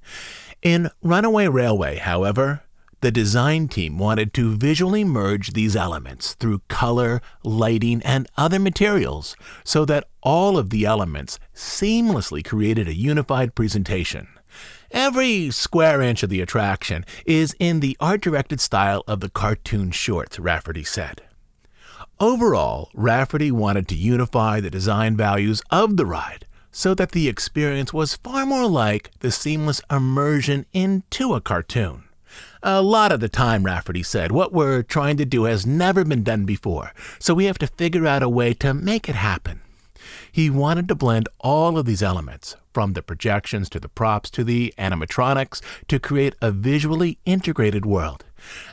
In Runaway Railway, however, the design team wanted to visually merge these elements through color, lighting, and other materials so that all of the elements seamlessly created a unified presentation. Every square inch of the attraction is in the art-directed style of the cartoon shorts, Rafferty said. Overall, Rafferty wanted to unify the design values of the ride so that the experience was far more like the seamless immersion into a cartoon. A lot of the time, Rafferty said, what we're trying to do has never been done before, so we have to figure out a way to make it happen. He wanted to blend all of these elements, from the projections to the props to the animatronics, to create a visually integrated world.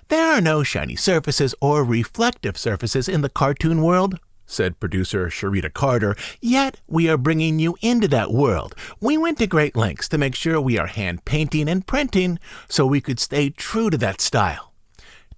There are no shiny surfaces or reflective surfaces in the cartoon world, said producer Sharita Carter, yet we are bringing you into that world. We went to great lengths to make sure we are hand painting and printing so we could stay true to that style.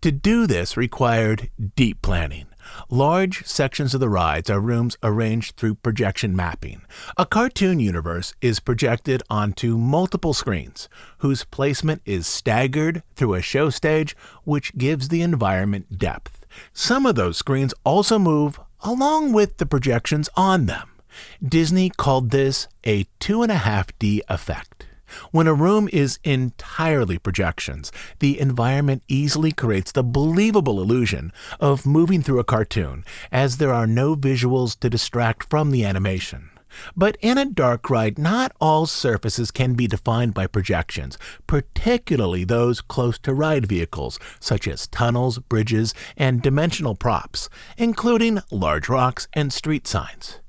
To do this required deep planning. Large sections of the rides are rooms arranged through projection mapping. A cartoon universe is projected onto multiple screens, whose placement is staggered through a show stage, which gives the environment depth. Some of those screens also move along with the projections on them. Disney called this a 2.5D effect. When a room is entirely projections, the environment easily creates the believable illusion of moving through a cartoon, as there are no visuals to distract from the animation. But in a dark ride, not all surfaces can be defined by projections, particularly those close to ride vehicles, such as tunnels, bridges, and dimensional props, including large rocks and street signs.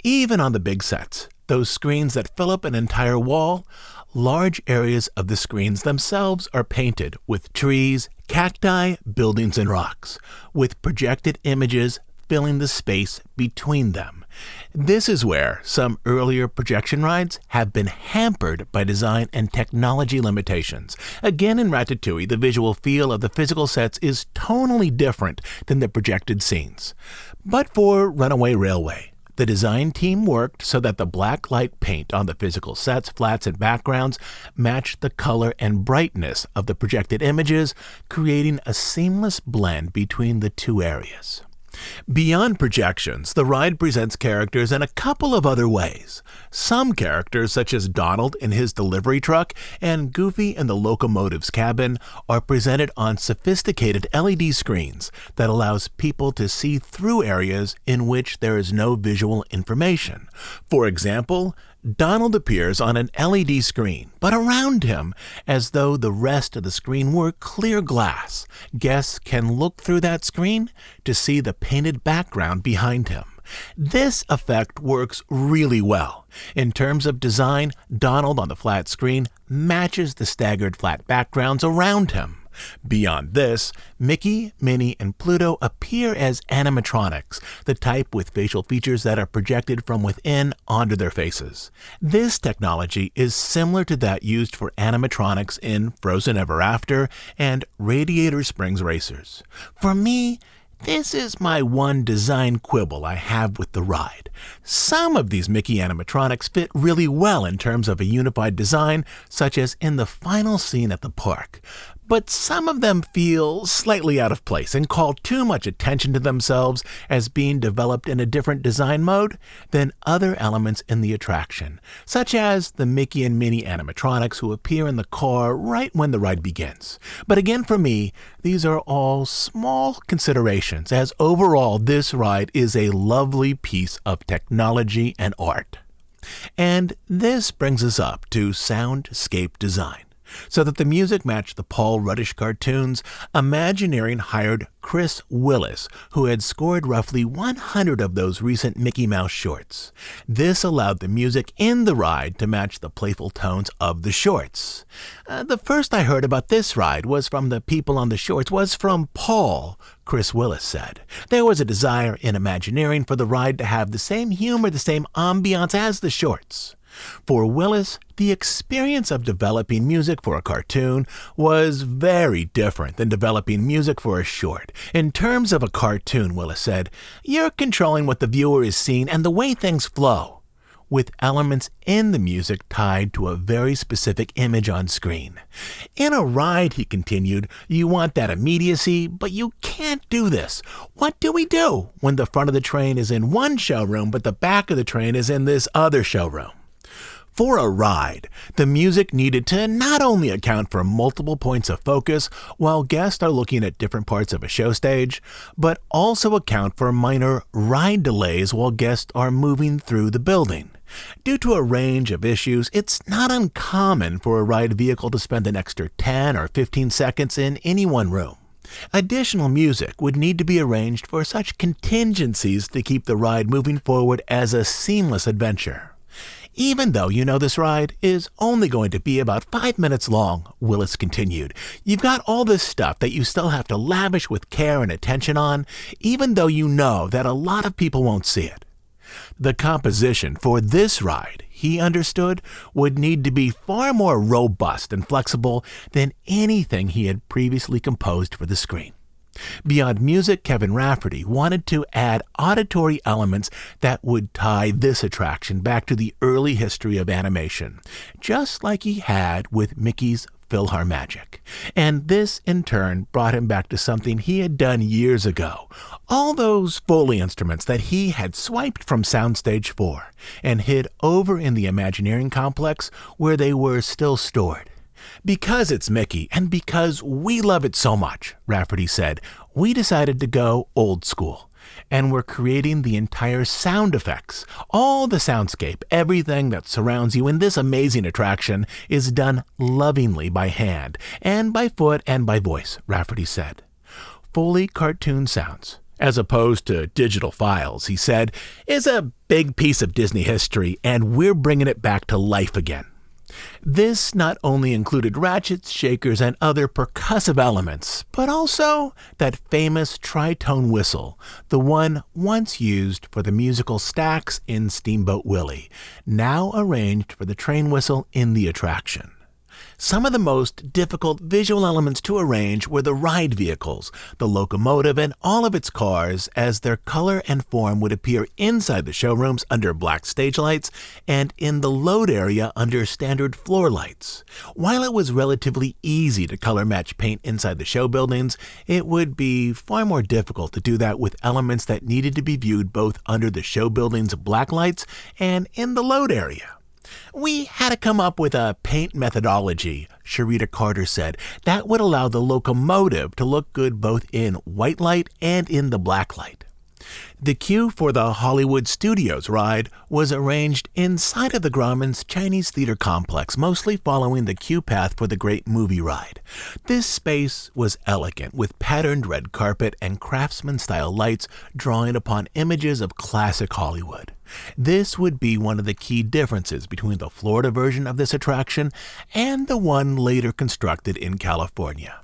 Even on the big sets, those screens that fill up an entire wall, large areas of the screens themselves are painted with trees, cacti, buildings, and rocks, with projected images filling the space between them. This is where some earlier projection rides have been hampered by design and technology limitations. Again, in Ratatouille, the visual feel of the physical sets is tonally different than the projected scenes. But for Runaway Railway, the design team worked so that the black light paint on the physical sets, flats, and backgrounds matched the color and brightness of the projected images, creating a seamless blend between the two areas. Beyond projections, the ride presents characters in a couple of other ways. Some characters, such as Donald in his delivery truck and Goofy in the locomotive's cabin, are presented on sophisticated LED screens that allows people to see through areas in which there is no visual information. For example, Donald appears on an LED screen, but around him, as though the rest of the screen were clear glass, guests can look through that screen to see the painted background behind him. This effect works really well. In terms of design, Donald on the flat screen matches the staggered flat backgrounds around him. Beyond this, Mickey, Minnie, and Pluto appear as animatronics, the type with facial features that are projected from within onto their faces. This technology is similar to that used for animatronics in Frozen Ever After and Radiator Springs Racers. For me, this is my one design quibble I have with the ride. Some of these Mickey animatronics fit really well in terms of a unified design, such as in the final scene at the park. But some of them feel slightly out of place and call too much attention to themselves as being developed in a different design mode than other elements in the attraction, such as the Mickey and Minnie animatronics who appear in the car right when the ride begins. But again, for me, these are all small considerations, as overall this ride is a lovely piece of technology and art. And this brings us up to soundscape design. So that the music matched the Paul Ruddish cartoons, Imagineering hired Chris Willis, who had scored roughly 100 of those recent Mickey Mouse shorts. This allowed the music in the ride to match the playful tones of the shorts. The first I heard about this ride was from the people on the shorts, was from Paul, Chris Willis said. There was a desire in Imagineering for the ride to have the same humor, the same ambiance as the shorts. For Willis, the experience of developing music for a cartoon was very different than developing music for a short. In terms of a cartoon, Willis said, you're controlling what the viewer is seeing and the way things flow, with elements in the music tied to a very specific image on screen. In a ride, he continued, you want that immediacy, but you can't do this. What do we do when the front of the train is in one showroom, but the back of the train is in this other showroom? For a ride, the music needed to not only account for multiple points of focus while guests are looking at different parts of a show stage, but also account for minor ride delays while guests are moving through the building. Due to a range of issues, it's not uncommon for a ride vehicle to spend an extra 10 or 15 seconds in any one room. Additional music would need to be arranged for such contingencies to keep the ride moving forward as a seamless adventure. Even though you know this ride is only going to be about 5 minutes long, Willis continued, you've got all this stuff that you still have to lavish with care and attention on, even though you know that a lot of people won't see it. The composition for this ride, he understood, would need to be far more robust and flexible than anything he had previously composed for the screen. Beyond music, Kevin Rafferty wanted to add auditory elements that would tie this attraction back to the early history of animation, just like he had with Mickey's Philhar Magic. And this, in turn, brought him back to something he had done years ago. All those Foley instruments that he had swiped from Soundstage 4 and hid over in the Imagineering complex where they were still stored. Because it's Mickey and because we love it so much, Rafferty said, we decided to go old school. And we're creating the entire sound effects. All the soundscape, everything that surrounds you in this amazing attraction is done lovingly by hand, and by foot, and by voice, Rafferty said. Fully cartoon sounds, as opposed to digital files, he said, is a big piece of Disney history, and we're bringing it back to life again. This not only included ratchets, shakers, and other percussive elements, but also that famous tritone whistle, the one once used for the musical Stax in Steamboat Willie, now arranged for the train whistle in the attraction. Some of the most difficult visual elements to arrange were the ride vehicles, the locomotive and all of its cars, as their color and form would appear inside the showrooms under black stage lights and in the load area under standard floor lights. While it was relatively easy to color match paint inside the show buildings, it would be far more difficult to do that with elements that needed to be viewed both under the show building's black lights and in the load area. We had to come up with a paint methodology, Sharita Carter said, that would allow the locomotive to look good both in white light and in the black light. The queue for the Hollywood Studios ride was arranged inside of the Grauman's Chinese Theater complex, mostly following the queue path for the Great Movie Ride. This space was elegant, with patterned red carpet and craftsman-style lights drawing upon images of classic Hollywood. This would be one of the key differences between the Florida version of this attraction and the one later constructed in California.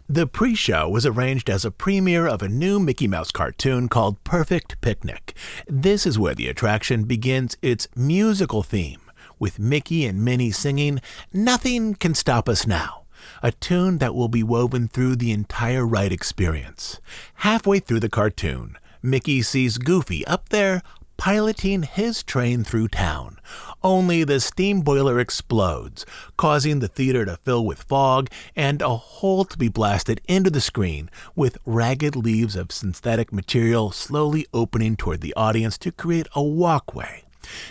The pre-show was arranged as a premiere of a new Mickey Mouse cartoon called Perfect Picnic. This is where the attraction begins its musical theme, with Mickey and Minnie singing "Nothing Can Stop Us Now," a tune that will be woven through the entire ride experience. Halfway through the cartoon, Mickey sees Goofy up there piloting his train through town. Only the steam boiler explodes, causing the theater to fill with fog and a hole to be blasted into the screen, with ragged leaves of synthetic material slowly opening toward the audience to create a walkway.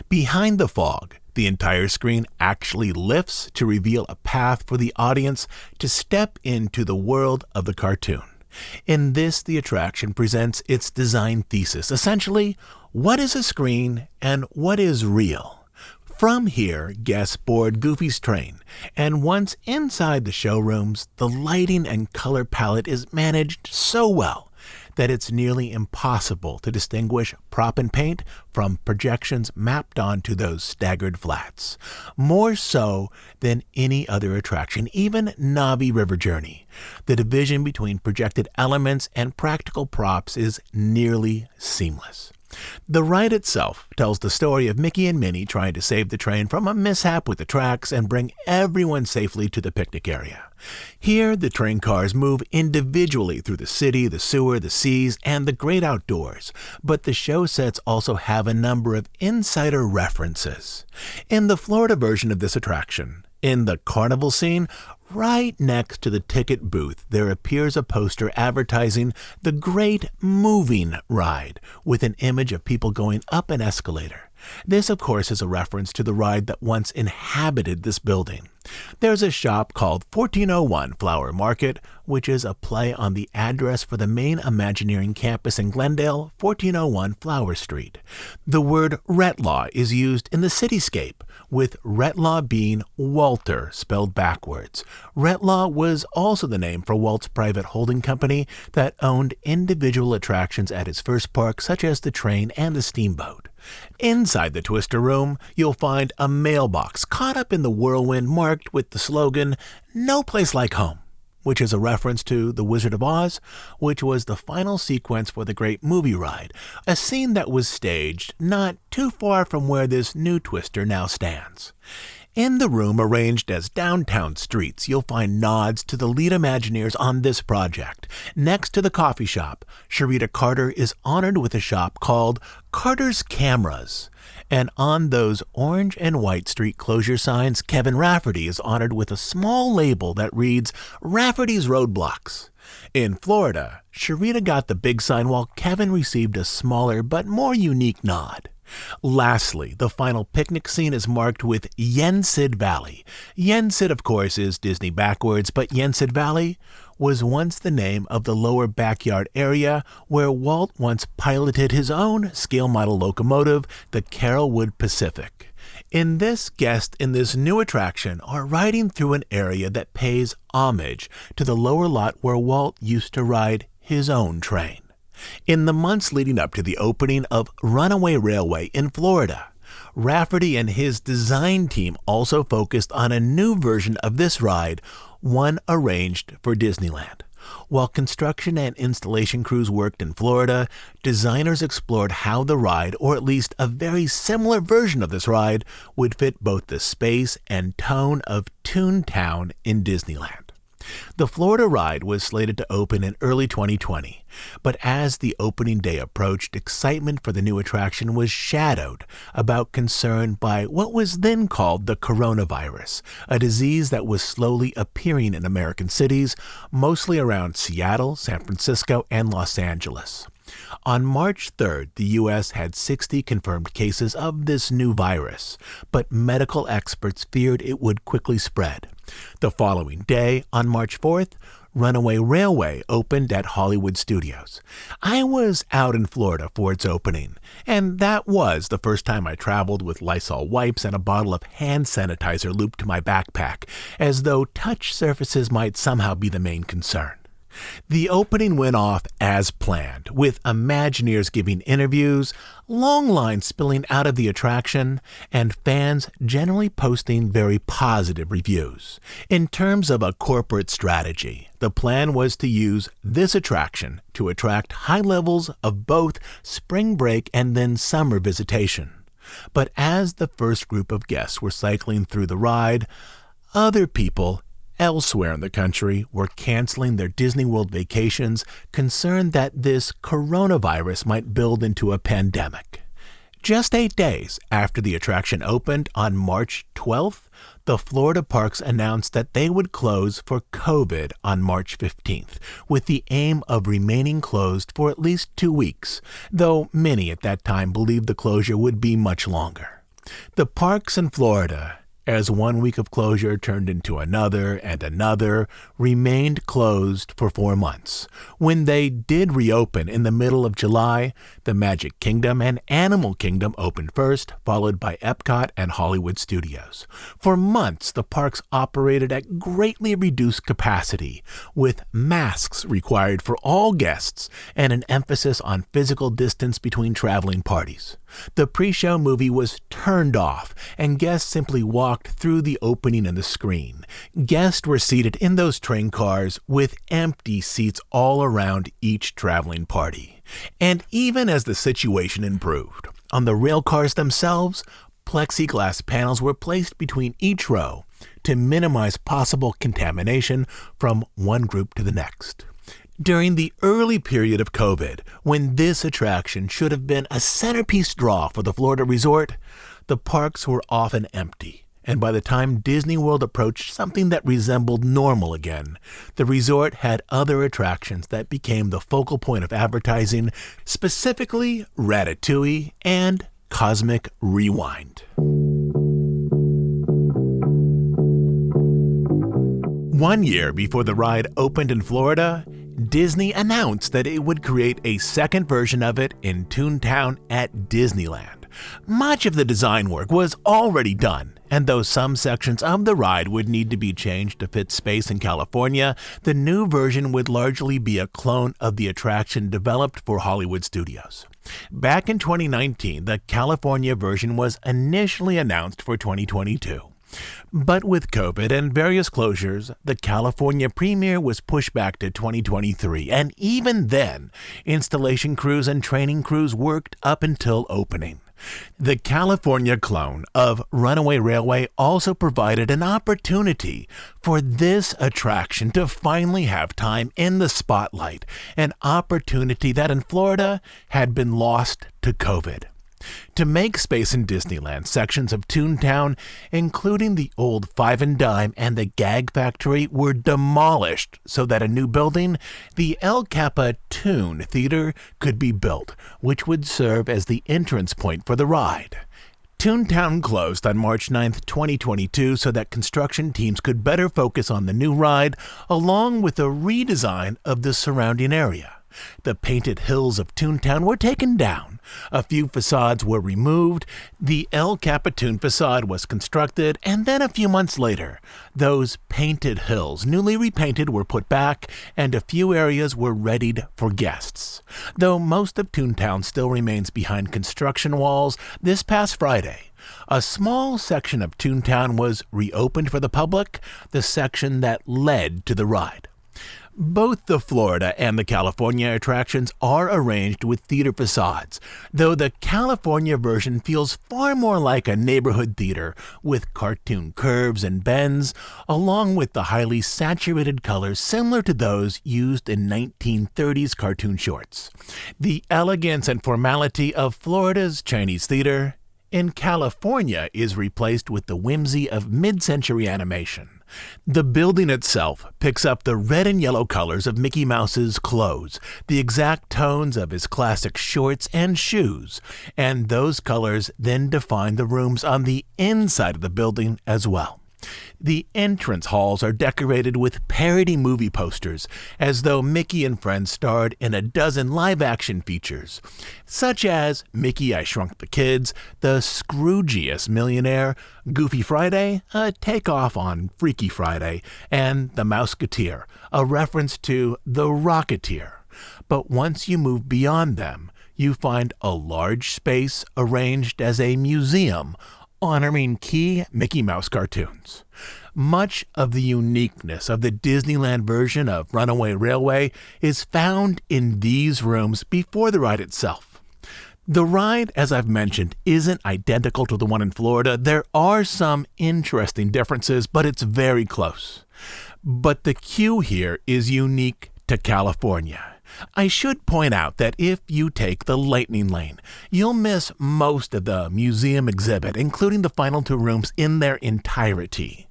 Behind the fog, the entire screen actually lifts to reveal a path for the audience to step into the world of the cartoon. In this, the attraction presents its design thesis, essentially, what is a screen and what is real? From here, guests board Goofy's train, and once inside the showrooms, the lighting and color palette is managed so well that it's nearly impossible to distinguish prop and paint from projections mapped onto those staggered flats. More so than any other attraction, even Navi River Journey. The division between projected elements and practical props is nearly seamless. The ride itself tells the story of Mickey and Minnie trying to save the train from a mishap with the tracks and bring everyone safely to the picnic area. Here, the train cars move individually through the city, the sewer, the seas, and the great outdoors, but the show sets also have a number of insider references. In the Florida version of this attraction, in the carnival scene, right next to the ticket booth, there appears a poster advertising the Great Moving Ride with an image of people going up an escalator. This, of course, is a reference to the ride that once inhabited this building. There's a shop called 1401 Flower Market, which is a play on the address for the main Imagineering campus in Glendale, 1401 Flower Street. The word Retlaw is used in the cityscape, with Retlaw being Walter spelled backwards. Retlaw was also the name for Walt's private holding company that owned individual attractions at his first park, such as the train and the steamboat. Inside the Twister Room, you'll find a mailbox caught up in the whirlwind marked with the slogan, "No Place Like Home," which is a reference to The Wizard of Oz, which was the final sequence for the Great Movie Ride, a scene that was staged not too far from where this new Twister now stands. In the room arranged as downtown streets, you'll find nods to the lead Imagineers on this project. Next to the coffee shop, Sharita Carter is honored with a shop called Carter's Cameras. And on those orange and white street closure signs, Kevin Rafferty is honored with a small label that reads Rafferty's Roadblocks. In Florida, Sharita got the big sign while Kevin received a smaller but more unique nod. Lastly, the final picnic scene is marked with Yensid Valley. Yensid, of course, is Disney backwards, but Yensid Valley, was once the name of the lower backyard area where Walt once piloted his own scale model locomotive, the Carolwood Pacific. In this, guests in this new attraction are riding through an area that pays homage to the lower lot where Walt used to ride his own train. In the months leading up to the opening of Runaway Railway in Florida, Rafferty and his design team also focused on a new version of this ride, one arranged for Disneyland. While construction and installation crews worked in Florida, designers explored how the ride, or at least a very similar version of this ride, would fit both the space and tone of Toontown in Disneyland. The Florida ride was slated to open in early 2020, but as the opening day approached, excitement for the new attraction was shadowed about concern by what was then called the coronavirus, a disease that was slowly appearing in American cities, mostly around Seattle, San Francisco, and Los Angeles. On March 3rd, the U.S. had 60 confirmed cases of this new virus, but medical experts feared it would quickly spread. The following day, on March 4th, Runaway Railway opened at Hollywood Studios. I was out in Florida for its opening, and that was the first time I traveled with Lysol wipes and a bottle of hand sanitizer looped to my backpack, as though touch surfaces might somehow be the main concern. The opening went off as planned, with Imagineers giving interviews, long lines spilling out of the attraction, and fans generally posting very positive reviews. In terms of a corporate strategy, the plan was to use this attraction to attract high levels of both spring break and then summer visitation. But as the first group of guests were cycling through the ride, other people elsewhere in the country were canceling their Disney World vacations, concerned that this coronavirus might build into a pandemic. Just 8 days after the attraction opened on March 12th, the Florida parks announced that they would close for COVID on March 15th, with the aim of remaining closed for at least 2 weeks, though many at that time believed the closure would be much longer. The parks in Florida, as 1 week of closure turned into another and another, remained closed for 4 months. When they did reopen in the middle of July, the Magic Kingdom and Animal Kingdom opened first, followed by Epcot and Hollywood Studios. For months, the parks operated at greatly reduced capacity, with masks required for all guests and an emphasis on physical distance between traveling parties. The pre-show movie was turned off, and guests simply walked through the opening and the screen. Guests were seated in those train cars with empty seats all around each traveling party. And even as the situation improved, on the rail cars themselves, plexiglass panels were placed between each row to minimize possible contamination from one group to the next. During the early period of COVID, when this attraction should have been a centerpiece draw for the Florida resort, the parks were often empty, and by the time Disney World approached something that resembled normal again, the resort had other attractions that became the focal point of advertising, specifically Ratatouille and Cosmic Rewind. 1 year before the ride opened in Florida, Disney announced that it would create a second version of it in Toontown at Disneyland. Much of the design work was already done, and though some sections of the ride would need to be changed to fit space in California, the new version would largely be a clone of the attraction developed for Hollywood Studios. Back in 2019, the California version was initially announced for 2022. But with COVID and various closures, the California premiere was pushed back to 2023, and even then, installation crews and training crews worked up until opening. The California clone of Runaway Railway also provided an opportunity for this attraction to finally have time in the spotlight, an opportunity that in Florida had been lost to COVID. To make space in Disneyland, sections of Toontown, including the old Five and Dime and the Gag Factory, were demolished so that a new building, the El Kappa Toon Theater, could be built, which would serve as the entrance point for the ride. Toontown closed on March 9, 2022, so that construction teams could better focus on the new ride, along with a redesign of the surrounding area. The painted hills of Toontown were taken down. A few facades were removed. The El Capitan facade was constructed, and then a few months later, those painted hills, newly repainted, were put back, and a few areas were readied for guests. Though most of Toontown still remains behind construction walls, this past Friday, a small section of Toontown was reopened for the public, the section that led to the ride. Both the Florida and the California attractions are arranged with theater facades, though the California version feels far more like a neighborhood theater with cartoon curves and bends, along with the highly saturated colors similar to those used in 1930s cartoon shorts. The elegance and formality of Florida's Chinese theater in California is replaced with the whimsy of mid-century animation. The building itself picks up the red and yellow colors of Mickey Mouse's clothes, the exact tones of his classic shorts and shoes, and those colors then define the rooms on the inside of the building as well. The entrance halls are decorated with parody movie posters, as though Mickey and Friends starred in a dozen live-action features, such as Mickey, I Shrunk the Kids, The Scroogiest Millionaire, Goofy Friday, a takeoff on Freaky Friday, and The Mouseketeer, a reference to The Rocketeer. But once you move beyond them, you find a large space arranged as a museum, honoring key Mickey Mouse cartoons. Much of the uniqueness of the Disneyland version of Runaway Railway is found in these rooms before the ride itself. The ride, as I've mentioned, isn't identical to the one in Florida. There are some interesting differences, but it's very close. But the queue here is unique to California. I should point out that if you take the Lightning Lane, you'll miss most of the museum exhibit, including the final two rooms in their entirety.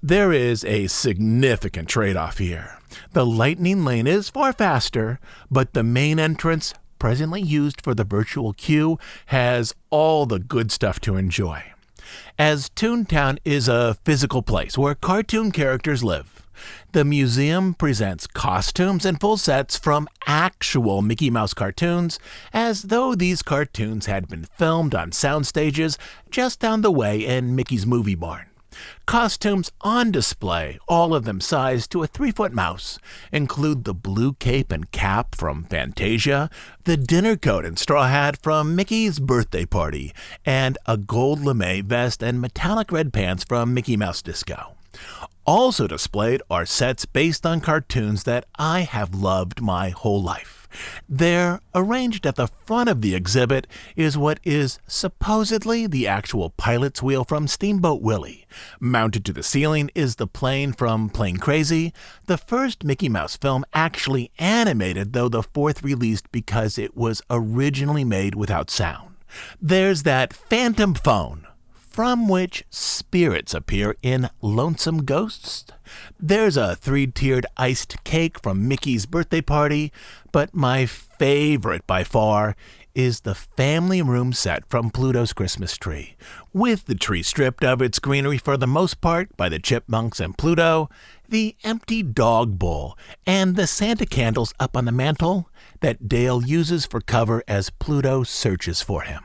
There is a significant trade-off here. The Lightning Lane is far faster, but the main entrance, presently used for the virtual queue, has all the good stuff to enjoy. As Toontown is a physical place where cartoon characters live, the museum presents costumes and full sets from actual Mickey Mouse cartoons, as though these cartoons had been filmed on sound stages just down the way in Mickey's Movie Barn. Costumes on display, all of them sized to a 3-foot mouse, include the blue cape and cap from Fantasia, the dinner coat and straw hat from Mickey's Birthday Party, and a gold lame vest and metallic red pants from Mickey Mouse Disco. Also displayed are sets based on cartoons that I have loved my whole life. There, arranged at the front of the exhibit, is what is supposedly the actual pilot's wheel from Steamboat Willie. Mounted to the ceiling is the plane from Plane Crazy, the first Mickey Mouse film actually animated, though the fourth released because it was originally made without sound. There's that phantom phone, from which spirits appear in Lonesome Ghosts. There's a 3-tiered iced cake from Mickey's Birthday Party, but my favorite by far is the family room set from Pluto's Christmas Tree, with the tree stripped of its greenery for the most part by the chipmunks and Pluto, the empty dog bowl, and the Santa candles up on the mantle that Dale uses for cover as Pluto searches for him.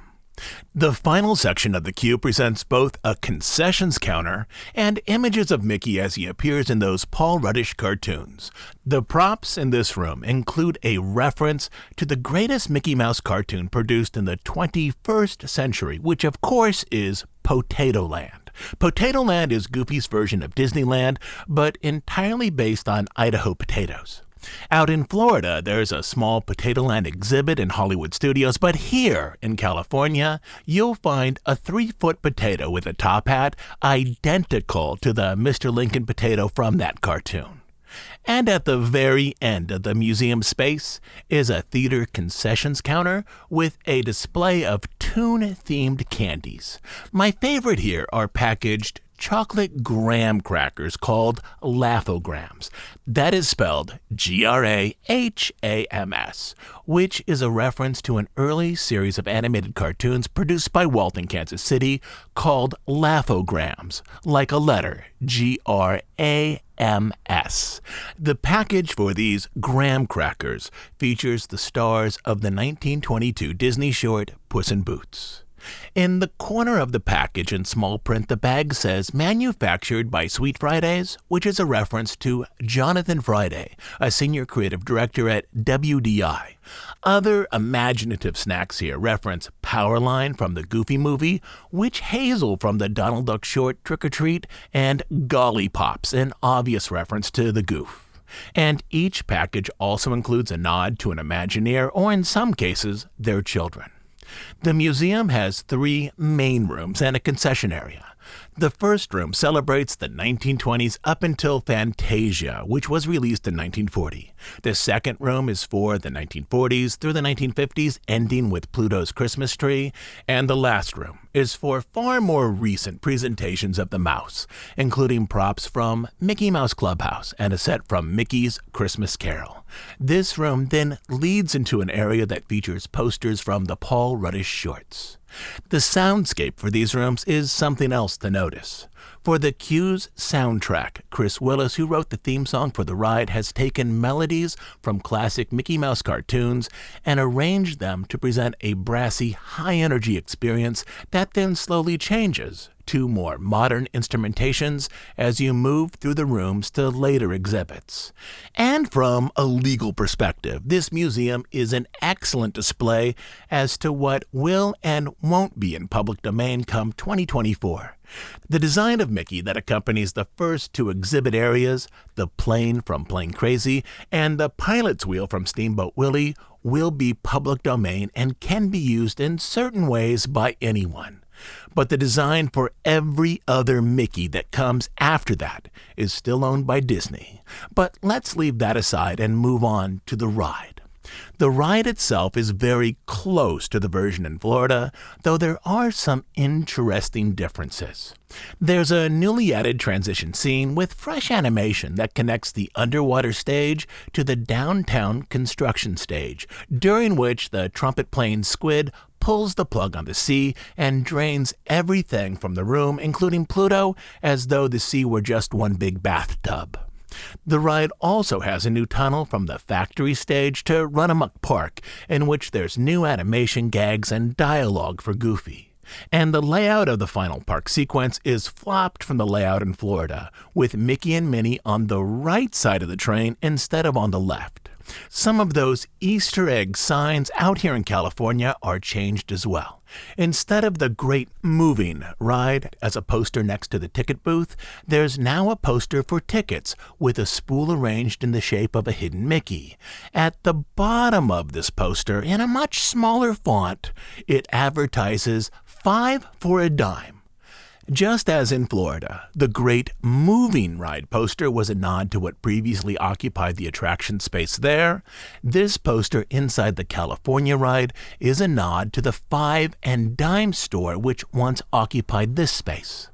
The final section of the queue presents both a concessions counter and images of Mickey as he appears in those Paul Ruddish cartoons. The props in this room include a reference to the greatest Mickey Mouse cartoon produced in the 21st century, which of course is Potato Land. Potato Land is Goofy's version of Disneyland, but entirely based on Idaho potatoes. Out in Florida, there's a small Potato Land exhibit in Hollywood Studios, but here in California, you'll find a 3-foot potato with a top hat identical to the Mr. Lincoln potato from that cartoon. And at the very end of the museum space is a theater concessions counter with a display of toon-themed candies. My favorite here are packaged chocolate graham crackers called Laugh-O-Grams. That is spelled Grahams, which is a reference to an early series of animated cartoons produced by Walt in Kansas City called Laugh-O-Grams, like a letter, Grams. The package for these graham crackers features the stars of the 1922 Disney short Puss in Boots. In the corner of the package in small print, the bag says manufactured by Sweet Fridays, which is a reference to Jonathan Friday, a senior creative director at WDI. Other imaginative snacks here reference Powerline from the Goofy movie, Witch Hazel from the Donald Duck short Trick or Treat, and Golly Pops, an obvious reference to the Goof. And each package also includes a nod to an Imagineer, or in some cases, their children. The museum has 3 main rooms and a concession area. The first room celebrates the 1920s up until Fantasia, which was released in 1940. The second room is for the 1940s through the 1950s, ending with Pluto's Christmas tree. And the last room is for far more recent presentations of the mouse, including props from Mickey Mouse Clubhouse and a set from Mickey's Christmas Carol. This room then leads into an area that features posters from the Paul Ruddish shorts. The soundscape for these rooms is something else to notice. For the Q's soundtrack, Chris Willis, who wrote the theme song for the ride, has taken melodies from classic Mickey Mouse cartoons and arranged them to present a brassy, high-energy experience that then slowly changes to more modern instrumentations as you move through the rooms to later exhibits. And from a legal perspective, this museum is an excellent display as to what will and won't be in public domain come 2024. The design of Mickey that accompanies the first 2 exhibit areas, the plane from Plane Crazy and the pilot's wheel from Steamboat Willie, will be public domain and can be used in certain ways by anyone. But the design for every other Mickey that comes after that is still owned by Disney. But let's leave that aside and move on to the ride. The ride itself is very close to the version in Florida, though there are some interesting differences. There's a newly added transition scene with fresh animation that connects the underwater stage to the downtown construction stage, during which the trumpet-playing squid pulls the plug on the sea and drains everything from the room, including Pluto, as though the sea were just one big bathtub. The ride also has a new tunnel from the factory stage to Run Amok Park, in which there's new animation gags and dialogue for Goofy. And the layout of the final park sequence is flopped from the layout in Florida, with Mickey and Minnie on the right side of the train instead of on the left. Some of those Easter egg signs out here in California are changed as well. Instead of the Great Moving Ride as a poster next to the ticket booth, there's now a poster for tickets with a spool arranged in the shape of a hidden Mickey. At the bottom of this poster, in a much smaller font, it advertises 5 for a dime. Just as in Florida, the Great Moving Ride poster was a nod to what previously occupied the attraction space there, this poster inside the California ride is a nod to the 5 and dime store which once occupied this space.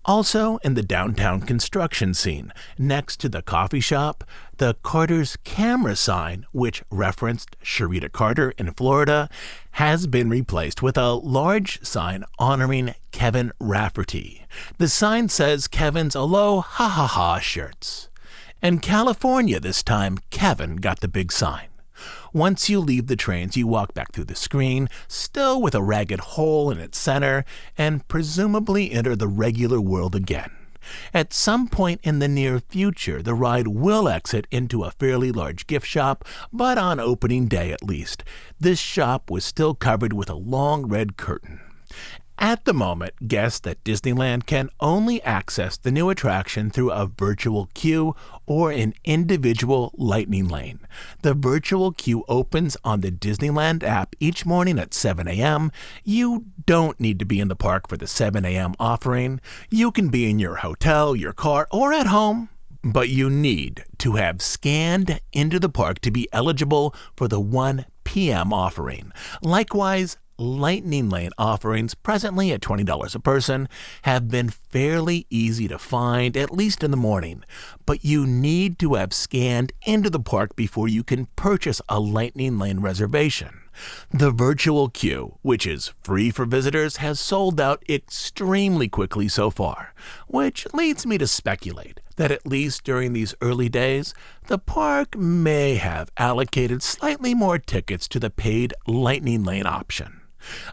Also in the downtown construction scene, next to the coffee shop, the Carter's Camera sign, which referenced Sharita Carter in Florida, has been replaced with a large sign honoring Kevin Rafferty. The sign says Kevin's Aloha Ha Ha Ha shirts. In California this time, Kevin got the big sign. Once you leave the trains, you walk back through the screen, still with a ragged hole in its center, and presumably enter the regular world again. At some point in the near future, the ride will exit into a fairly large gift shop, but on opening day at least, this shop was still covered with a long red curtain. At the moment, guests at Disneyland can only access the new attraction through a virtual queue or an individual lightning lane. The virtual queue opens on the Disneyland app each morning at 7 a.m. You don't need to be in the park for the 7 a.m. offering. You can be in your hotel, your car, or at home. But you need to have scanned into the park to be eligible for the 1 p.m. offering. Likewise, Lightning Lane offerings, presently at $20 a person, have been fairly easy to find, at least in the morning, but you need to have scanned into the park before you can purchase a Lightning Lane reservation. The virtual queue, which is free for visitors, has sold out extremely quickly so far, which leads me to speculate that at least during these early days, the park may have allocated slightly more tickets to the paid Lightning Lane option.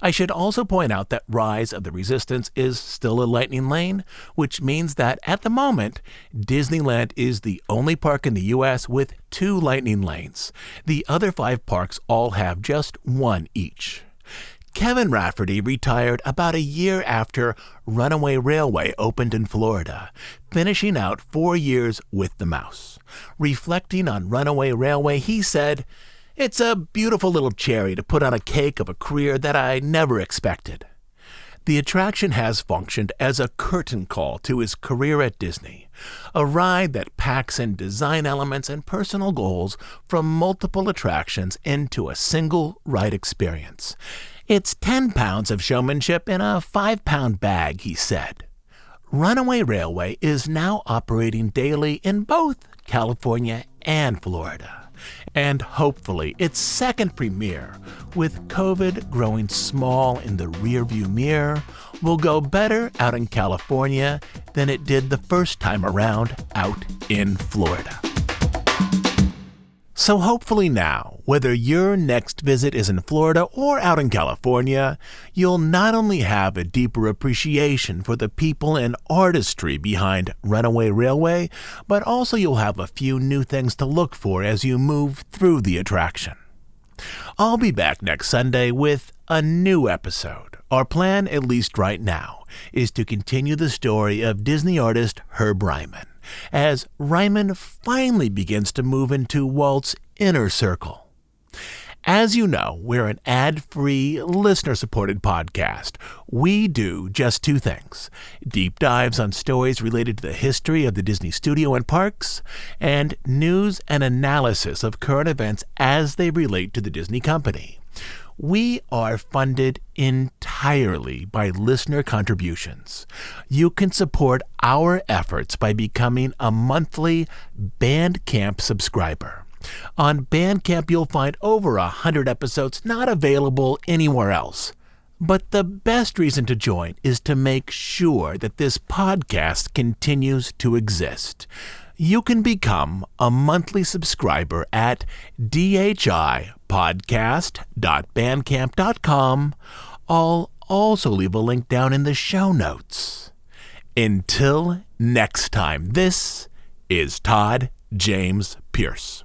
I should also point out that Rise of the Resistance is still a Lightning Lane, which means that at the moment, Disneyland is the only park in the U.S. with 2 Lightning Lanes. The other 5 parks all have just 1 each. Kevin Rafferty retired about a year after Runaway Railway opened in Florida, finishing out 4 years with the mouse. Reflecting on Runaway Railway, he said, "It's a beautiful little cherry to put on a cake of a career that I never expected." The attraction has functioned as a curtain call to his career at Disney, a ride that packs in design elements and personal goals from multiple attractions into a single ride experience. "It's 10 pounds of showmanship in a 5-pound bag," he said. Runaway Railway is now operating daily in both California and Florida. And hopefully its second premiere, with COVID growing small in the rearview mirror, will go better out in California than it did the first time around out in Florida. So hopefully now, whether your next visit is in Florida or out in California, you'll not only have a deeper appreciation for the people and artistry behind Runaway Railway, but also you'll have a few new things to look for as you move through the attraction. I'll be back next Sunday with a new episode. Our plan, at least right now, is to continue the story of Disney artist Herb Ryman, as Ryman finally begins to move into Walt's inner circle. As you know, we're an ad-free, listener-supported podcast. We do just 2 things: deep dives on stories related to the history of the Disney studio and parks, and news and analysis of current events as they relate to the Disney company. We are funded entirely by listener contributions. You can support our efforts by becoming a monthly Bandcamp subscriber. On Bandcamp, you'll find over 100 episodes not available anywhere else. But the best reason to join is to make sure that this podcast continues to exist. You can become a monthly subscriber at dhipodcast.bandcamp.com. I'll also leave a link down in the show notes. Until next time, this is Todd James Pierce.